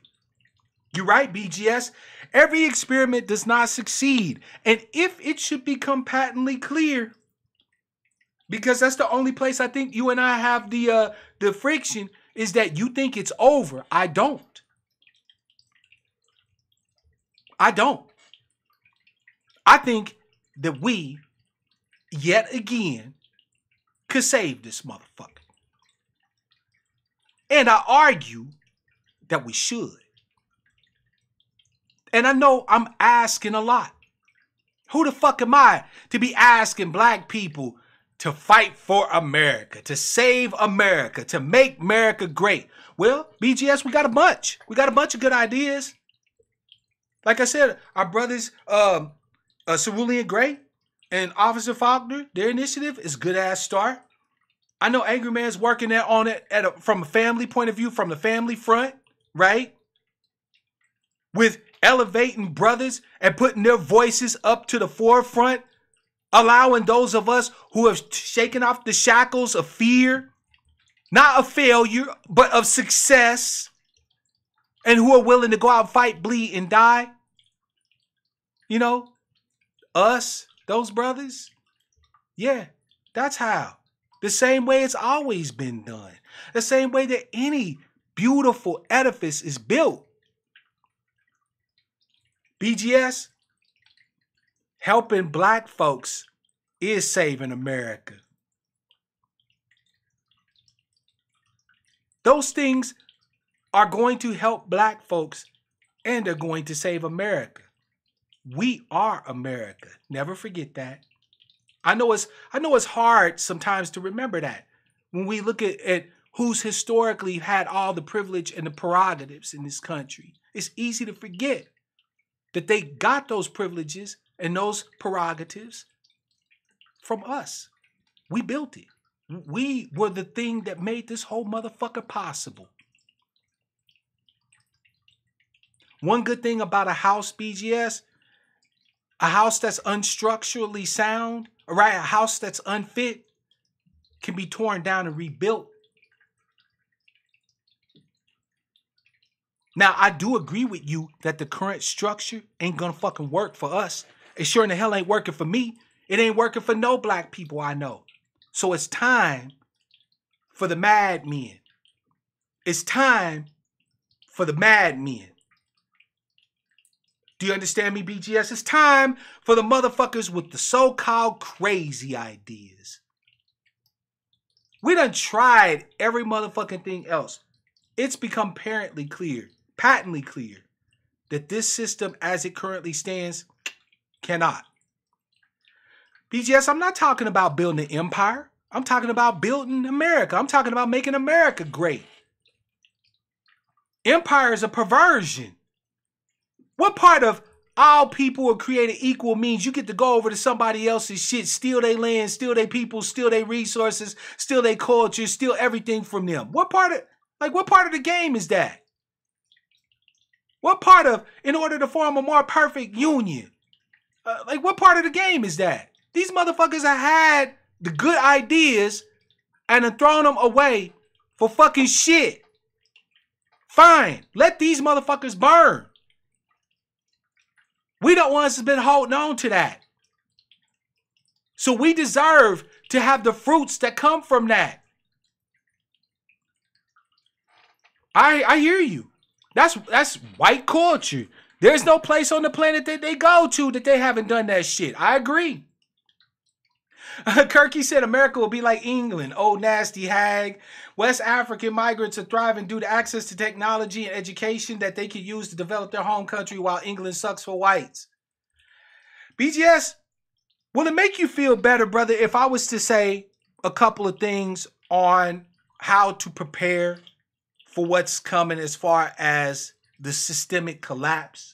You're right, BGS. Every experiment does not succeed. And if it should become patently clear, because that's the only place I think you and I have the friction, is that you think it's over. I don't. I don't. I think that we, yet again, could save this motherfucker. And I argue that we should. And I know I'm asking a lot. Who the fuck am I to be asking black people to fight for America, to save America, to make America great? Well, BGS, we got a bunch. We got a bunch of good ideas. Like I said, our brothers, Cerulean Gray and Officer Faulkner, their initiative is a good ass start. I know Angry Man's working on it from a family point of view, from the family front, right? With elevating brothers and putting their voices up to the forefront, allowing those of us who have shaken off the shackles of fear, not of failure, but of success, and who are willing to go out, fight, bleed, and die. You know, us, those brothers, yeah, that's how. The same way it's always been done. The same way that any beautiful edifice is built. BGS, helping black folks is saving America. Those things are going to help black folks, and they're going to save America. We are America. Never forget that. I know it's hard sometimes to remember that when we look at who's historically had all the privilege and the prerogatives in this country. It's easy to forget that they got those privileges and those prerogatives from us. We built it. We were the thing that made this whole motherfucker possible. One good thing about a house, BGS, a house that's unstructurally sound, all right, a house that's unfit can be torn down and rebuilt. Now, I do agree with you that the current structure ain't gonna fucking work for us. It sure in the hell ain't working for me. It ain't working for no black people I know. So it's time for the mad men. It's time for the mad men. Do you understand me, BGS? It's time for the motherfuckers with the so-called crazy ideas. We done tried every motherfucking thing else. It's become patently clear that this system as it currently stands cannot. BGS, I'm not talking about building an empire. I'm talking about building America. I'm talking about making America great. Empire is a perversion. What part of all people are created equal means you get to go over to somebody else's shit, steal their land, steal their people, steal their resources, steal their culture, steal everything from them? What part of the game is that? What part of, in order to form a more perfect union? What part of the game is that? These motherfuckers have had the good ideas and have thrown them away for fucking shit. Fine, let these motherfuckers burn. We the ones that's been holding on to that. So we deserve to have the fruits that come from that. I hear you. That's white culture. There's no place on the planet that they go to that they haven't done that shit. I agree. Kirky said America will be like England. Oh, nasty hag. West African migrants are thriving due to access to technology and education that they can use to develop their home country while England sucks for whites. BGS, will it make you feel better, brother, if I was to say a couple of things on how to prepare for what's coming as far as the systemic collapse?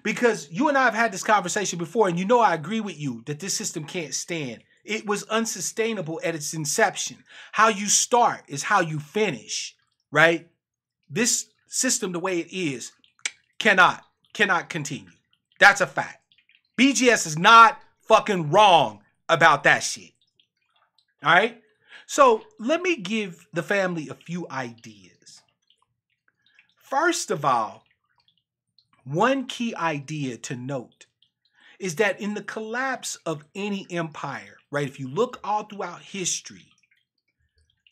Because you and I have had this conversation before, and you know I agree with you that this system can't stand. It was unsustainable at its inception. How you start is how you finish, right? This system, the way it is, cannot continue. That's a fact. BGS is not fucking wrong about that shit. All right? So let me give the family a few ideas. First of all, one key idea to note is that in the collapse of any empire, right, if you look all throughout history,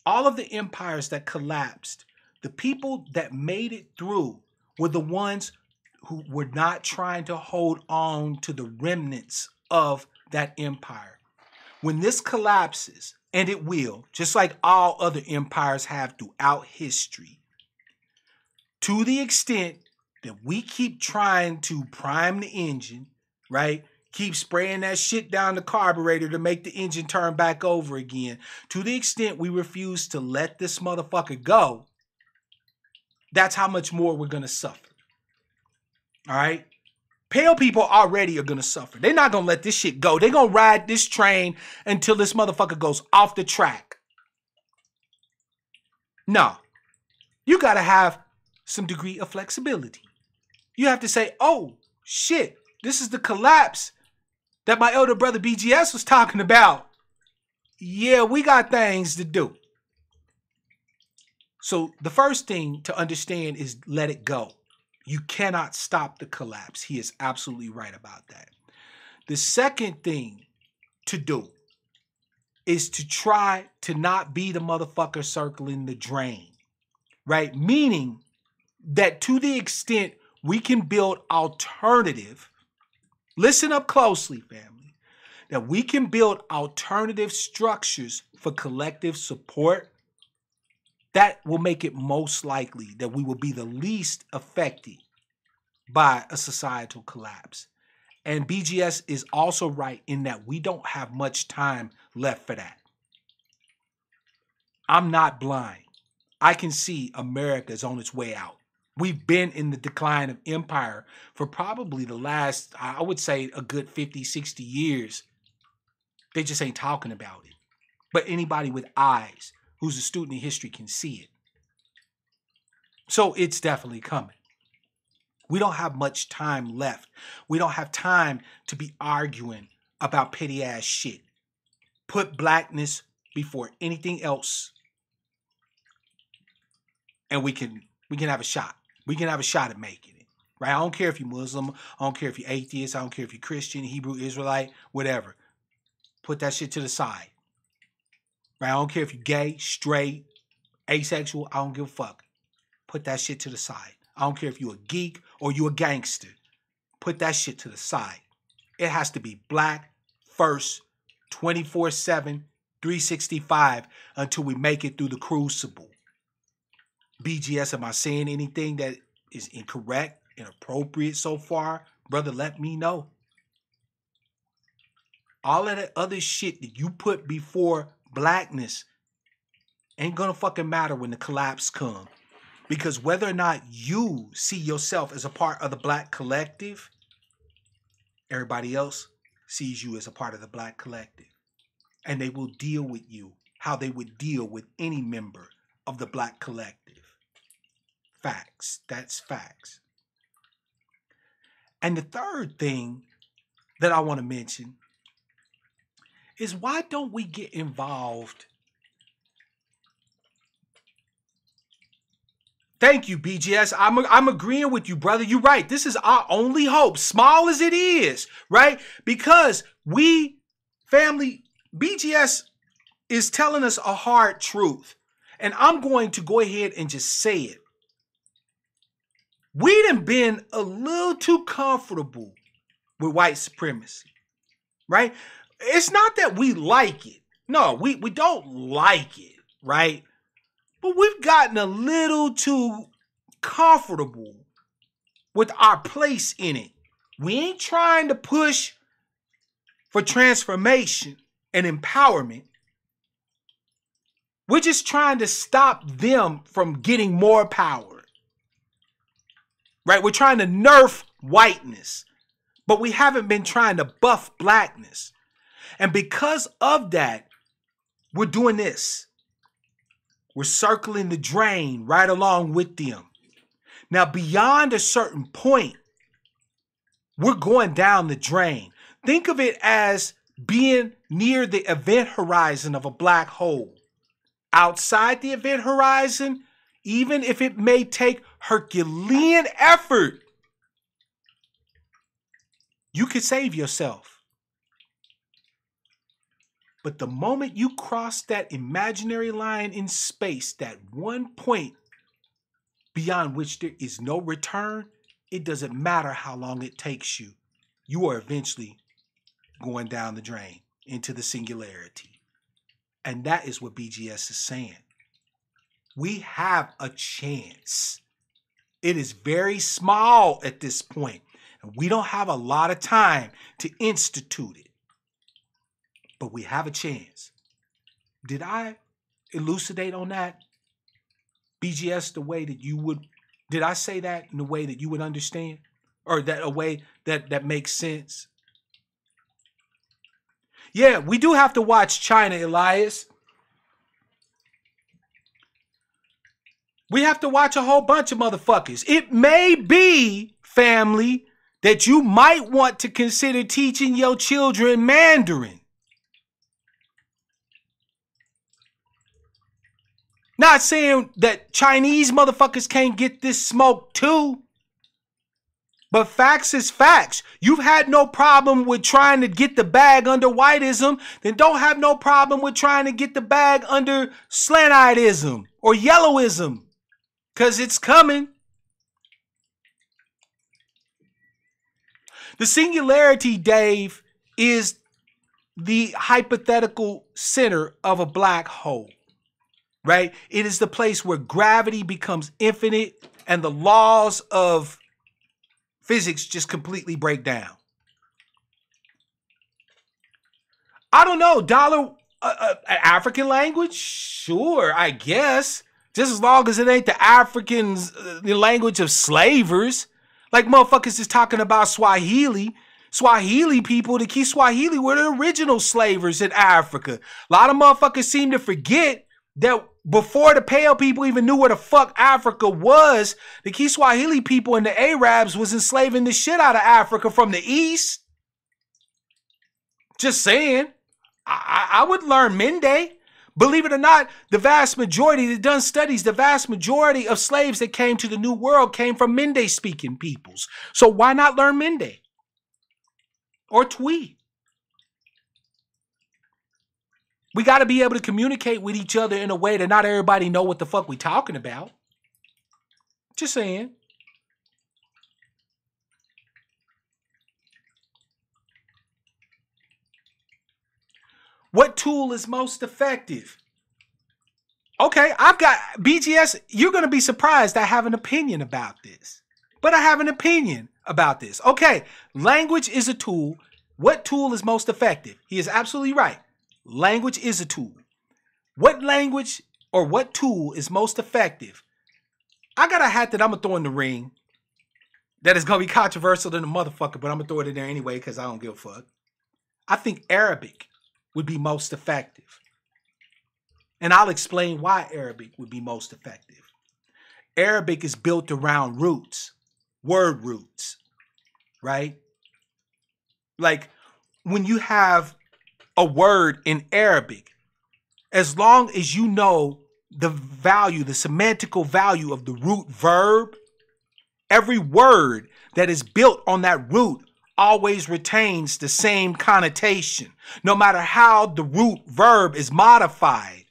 all of the empires that collapsed, the people that made it through were the ones who were not trying to hold on to the remnants of that empire. When this collapses, and it will, just like all other empires have throughout history, to the extent that we keep trying to prime the engine, right? Keep spraying that shit down the carburetor to make the engine turn back over again. To the extent we refuse to let this motherfucker go, that's how much more we're going to suffer. All right? Pale people already are going to suffer. They're not going to let this shit go. They're going to ride this train until this motherfucker goes off the track. No. You got to have some degree of flexibility. You have to say, oh, shit, this is the collapse that my elder brother BGS was talking about. Yeah, we got things to do. So the first thing to understand is let it go. You cannot stop the collapse. He is absolutely right about that. The second thing to do is to try to not be the motherfucker circling the drain, right? Meaning that to the extent we can build alternative, listen up closely, family, that we can build alternative structures for collective support, that will make it most likely that we will be the least affected by a societal collapse. And BGS is also right in that we don't have much time left for that. I'm not blind. I can see America is on its way out. We've been in the decline of empire for probably the last, I would say, a good 50, 60 years. They just ain't talking about it. But anybody with eyes who's a student in history can see it. So it's definitely coming. We don't have much time left. We don't have time to be arguing about petty ass shit. Put blackness before anything else, and we can We can have a shot. We can have a shot at making it. Right? I don't care if you're Muslim. I don't care if you're atheist. I don't care if you're Christian, Hebrew, Israelite, whatever. Put that shit to the side. Right? I don't care if you're gay, straight, asexual. I don't give a fuck. Put that shit to the side. I don't care if you're a geek or you're a gangster. Put that shit to the side. It has to be black first, 24/7, 365 until we make it through the crucible. BGS, am I saying anything that is incorrect, inappropriate so far? Brother, let me know. All of that other shit that you put before blackness ain't gonna fucking matter when the collapse comes. Because whether or not you see yourself as a part of the black collective, everybody else sees you as a part of the black collective. And they will deal with you how they would deal with any member of the black collective. Facts. That's facts. And the third thing that I want to mention is, why don't we get involved? Thank you, BGS. I'm agreeing with you, brother. You're right. This is our only hope, small as it is, right? Because we, family, BGS is telling us a hard truth. And I'm going to go ahead and just say it. We done been a little too comfortable with white supremacy, right? It's not that we like it. No, we don't like it, right? But we've gotten a little too comfortable with our place in it. We ain't trying to push for transformation and empowerment. We're just trying to stop them from getting more power. Right? We're trying to nerf whiteness, but we haven't been trying to buff blackness. And because of that, we're doing this. We're circling the drain right along with them. Now, beyond a certain point, we're going down the drain. Think of it as being near the event horizon of a black hole. Outside the event horizon, even if it may take Herculean effort, you could save yourself. But the moment you cross that imaginary line in space, that one point beyond which there is no return, it doesn't matter how long it takes you. You are eventually going down the drain into the singularity. And that is what BGS is saying. We have a chance. It is very small at this point, and we don't have a lot of time to institute it. But we have a chance. Did I elucidate on that? BGS, the way that you would, did I say that in the way that you would understand? Or that a way that makes sense? Yeah, we do have to watch China, Elias. We have to watch a whole bunch of motherfuckers. It may be, family, that you might want to consider teaching your children Mandarin. Not saying that Chinese motherfuckers can't get this smoke too. But facts is facts. You've had no problem with trying to get the bag under whiteism, then don't have no problem with trying to get the bag under slant-eyedism or yellowism. Because it's coming. The singularity, Dave, is the hypothetical center of a black hole. Right? It is the place where gravity becomes infinite and the laws of physics just completely break down. I don't know, African language? Sure, I guess. Just as long as it ain't the Africans, the language of slavers. Like motherfuckers is talking about Swahili. Swahili people, the Kiswahili were the original slavers in Africa. A lot of motherfuckers seem to forget that before the pale people even knew where the fuck Africa was, the Kiswahili people and the Arabs was enslaving the shit out of Africa from the east. Just saying. I would learn Mende. Believe it or not, the vast majority, they've done studies, the vast majority of slaves that came to the New World came from Mende-speaking peoples. So why not learn Mende? Or Twi? We got to be able to communicate with each other in a way that not everybody know what the fuck we talking about. Just saying. What tool is most effective? Okay, I've got BGS. You're going to be surprised I have an opinion about this. But I have an opinion about this. Okay, language is a tool. What tool is most effective? He is absolutely right. Language is a tool. What language or what tool is most effective? I got a hat that I'm going to throw in the ring that is going to be controversial than a motherfucker, but I'm going to throw it in there anyway because I don't give a fuck. I think Arabic would be most effective. And I'll explain why Arabic would be most effective. Arabic is built around roots, word roots, right? Like when you have a word in Arabic, as long as you know the value, the semantical value of the root verb, every word that is built on that root always retains the same connotation. No matter how the root verb is modified,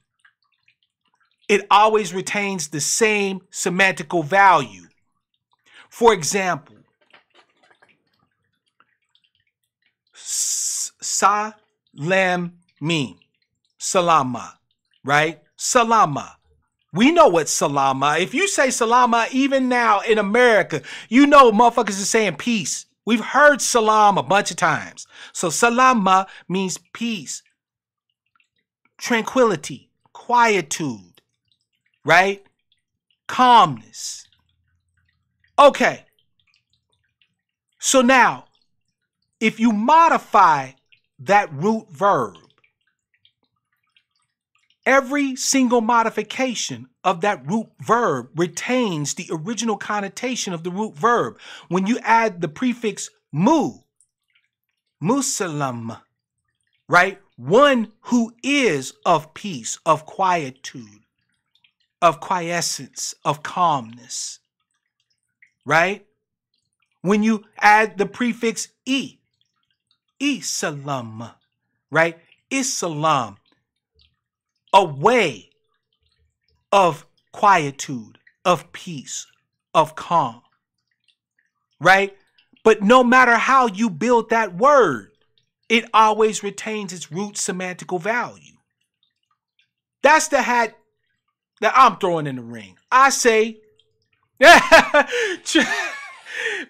it always retains the same semantical value. For example, salami, salama, right? Salama. We know what salama. If you say salama, even now in America, you know motherfuckers are saying peace. We've heard salam a bunch of times. So salama means peace, tranquility, quietude, right? Calmness. Okay. So now, if you modify that root verb, every single modification of that root verb retains the original connotation of the root verb. When you add the prefix musalam, right? One who is of peace, of quietude, of quiescence, of calmness, right? When you add the prefix Islam, right? Islam, a way of quietude, of peace, of calm, right? But no matter how you build that word, it always retains its root semantical value. That's the hat that I'm throwing in the ring. I say,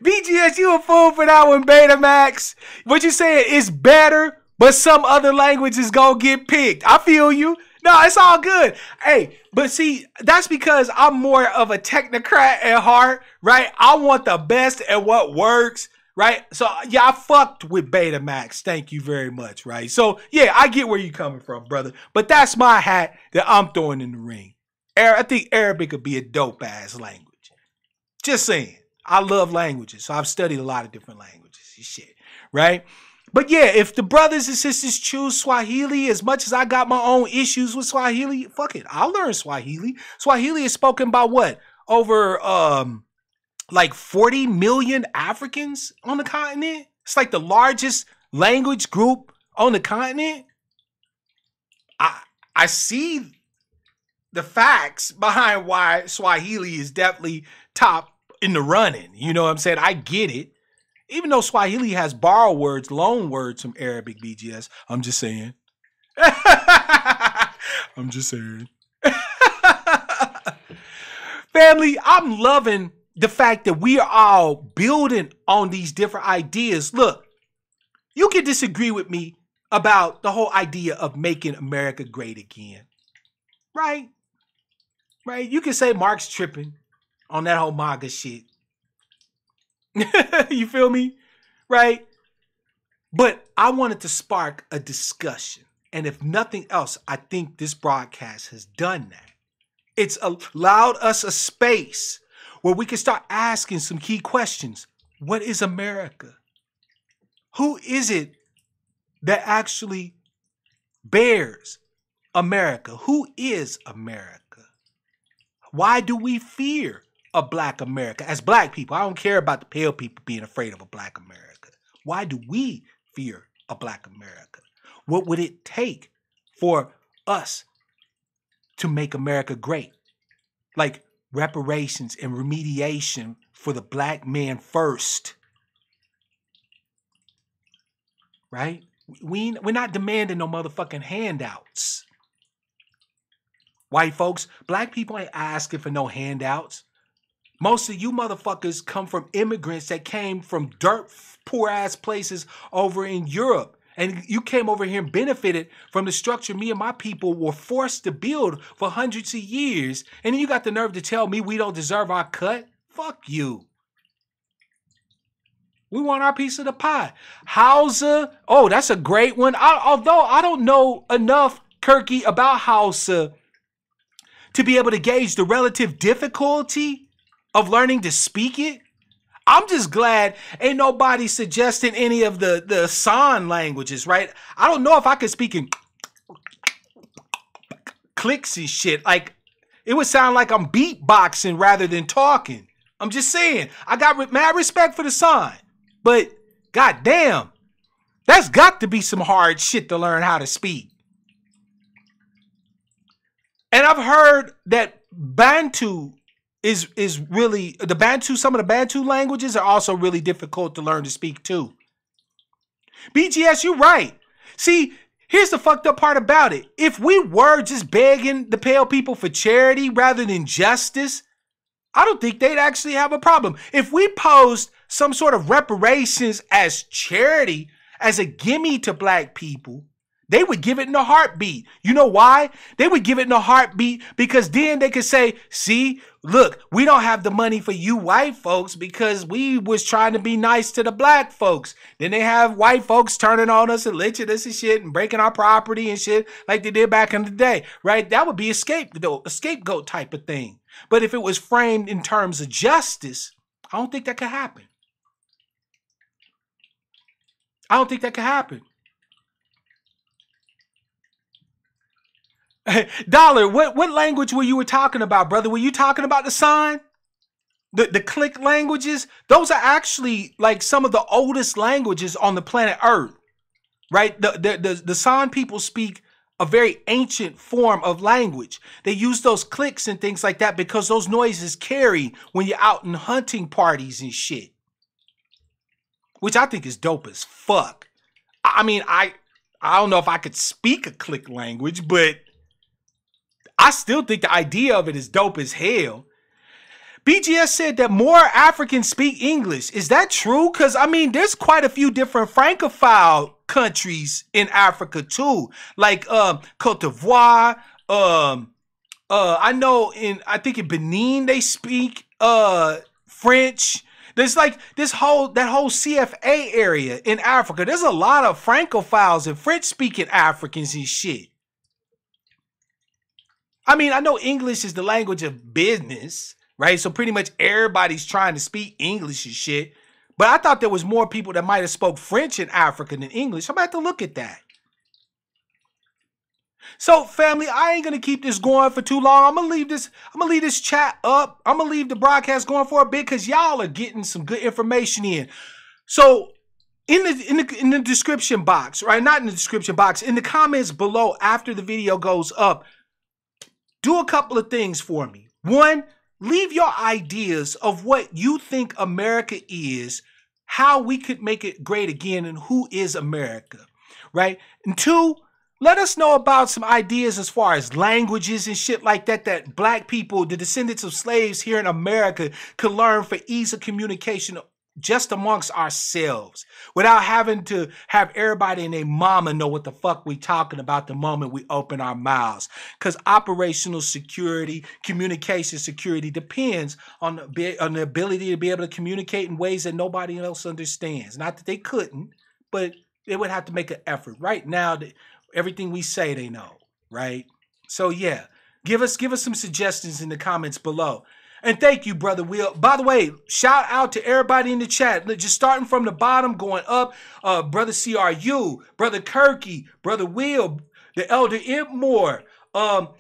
BGS, you a fool for that one, Betamax. What you saying is better, but some other language is gonna get picked. I feel you. No, it's all good. Hey, but see, that's because I'm more of a technocrat at heart, right? I want the best at what works, right? So, yeah, I fucked with Betamax. Thank you very much, right? So, yeah, I get where you're coming from, brother. But that's my hat that I'm throwing in the ring. I think Arabic could be a dope-ass language. Just saying. I love languages, so I've studied a lot of different languages and shit, right? But yeah, if the brothers and sisters choose Swahili, as much as I got my own issues with Swahili, fuck it, I'll learn Swahili. Swahili is spoken by what? Over like 40 million Africans on the continent? It's like the largest language group on the continent. I see the facts behind why Swahili is definitely top in the running. You know what I'm saying? I get it. Even though Swahili has borrowed words, loan words from Arabic, BGS. I'm just saying. I'm just saying. Family, I'm loving the fact that we are all building on these different ideas. Look, you can disagree with me about the whole idea of making America great again. Right? Right? You can say Mark's tripping on that whole MAGA shit. You feel me? Right? But I wanted to spark a discussion. And if nothing else, I think this broadcast has done that. It's allowed us a space where we can start asking some key questions. What is America? Who is it that actually bears America? Who is America? Why do we fear a black America as black people? I don't care about the pale people being afraid of a black America. Why do we fear a black America? What would it take for us to make America great? Like reparations and remediation for the black man first. Right? We're not demanding no motherfucking handouts. White folks, black people ain't asking for no handouts. Most of you motherfuckers come from immigrants that came from dirt poor ass places over in Europe. And you came over here and benefited from the structure me and my people were forced to build for hundreds of years. And then you got the nerve to tell me we don't deserve our cut? Fuck you. We want our piece of the pie. Hausa, oh, that's a great one. Although I don't know enough, Kirky, about Hausa to be able to gauge the relative difficulty of learning to speak it. I'm just glad ain't nobody suggesting any of the San languages, right? I don't know if I could speak in clicks and shit. Like, it would sound like I'm beatboxing rather than talking. I'm just saying, I got mad respect for the San. But, goddamn, that's got to be some hard shit to learn how to speak. And I've heard that Bantu is really, some of the Bantu languages are also really difficult to learn to speak too. BGS, you're right. See, here's the fucked up part about it. If we were just begging the pale people for charity rather than justice, I don't think they'd actually have a problem. If we posed some sort of reparations as charity, as a gimme to black people, they would give it in a heartbeat. You know why? They would give it in a heartbeat because then they could say, see, look, we don't have the money for you white folks because we was trying to be nice to the black folks. Then they have white folks turning on us and lynching us and shit and breaking our property and shit like they did back in the day, right? That would be a scapegoat type of thing. But if it was framed in terms of justice, I don't think that could happen. I don't think that could happen. Dollar, what language were you talking about, brother? Were you talking about the San? The click languages? Those are actually like some of the oldest languages on the planet Earth, right? The San people speak a very ancient form of language. They use those clicks and things like that because those noises carry when you're out in hunting parties and shit, which I think is dope as fuck. I mean, I don't know if I could speak a click language, but I still think the idea of it is dope as hell. BGS said that more Africans speak English. Is that true? Because, I mean, there's quite a few different Francophile countries in Africa, too. Like Cote d'Ivoire. I know I think in Benin they speak French. There's like that whole CFA area in Africa. There's a lot of Francophiles and French-speaking Africans and shit. I mean, I know English is the language of business, right? So pretty much everybody's trying to speak English and shit. But I thought there was more people that might have spoke French in Africa than English. I'm about to look at that. So, family, I ain't gonna keep this going for too long. I'm gonna leave this chat up. I'm gonna leave the broadcast going for a bit because y'all are getting some good information in. So, in the description box, right? Not in the description box, in the comments below after the video goes up, do a couple of things for me. One, leave your ideas of what you think America is, how we could make it great again, and who is America, right? And two, let us know about some ideas as far as languages and shit like that black people, the descendants of slaves here in America, could learn for ease of communication just amongst ourselves without having to have everybody and their mama know what the fuck we talking about the moment we open our mouths. Because operational security, communication security depends on the ability to be able to communicate in ways that nobody else understands. Not that they couldn't, but they would have to make an effort. Right now, everything we say, they know, right? So yeah, give us some suggestions in the comments below. And thank you, Brother Will. By the way, shout out to everybody in the chat. Just starting from the bottom, going up. Brother CRU, Brother Kirky, Brother Will, The Elder Imp Moore.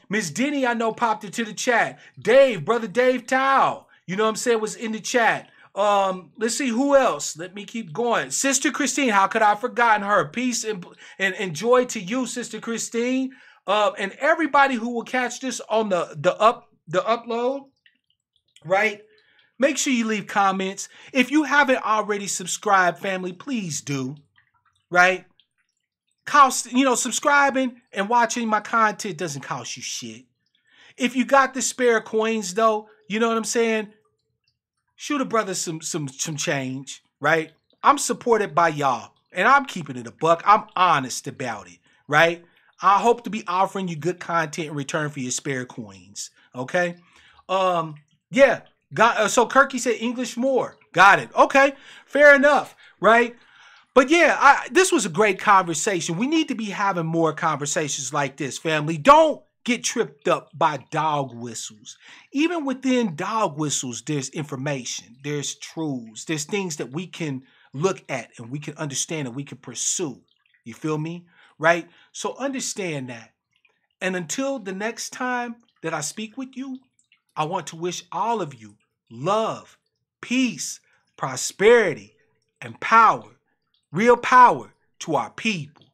Miss Denny, I know, popped into the chat. Dave, brother Dave Tao, you know what I'm saying, was in the chat. Let's see who else. Let me keep going. Sister Christine, how could I have forgotten her? Peace and joy to you, Sister Christine. And everybody who will catch this on the upload, right? Make sure you leave comments. If you haven't already subscribed, family, please do, right? Subscribing and watching my content doesn't cost you shit. If you got the spare coins, though, you know what I'm saying? Shoot a brother some change, right? I'm supported by y'all, and I'm keeping it a buck. I'm honest about it, right? I hope to be offering you good content in return for your spare coins, okay? Yeah. So Kirky said English more. Got it. Okay, fair enough, right? But yeah, this was a great conversation. We need to be having more conversations like this, family. Don't get tripped up by dog whistles. Even within dog whistles, there's information, there's truths, there's things that we can look at and we can understand and we can pursue. You feel me? Right? So understand that. And until the next time that I speak with you, I want to wish all of you love, peace, prosperity, and power. Real power to our people.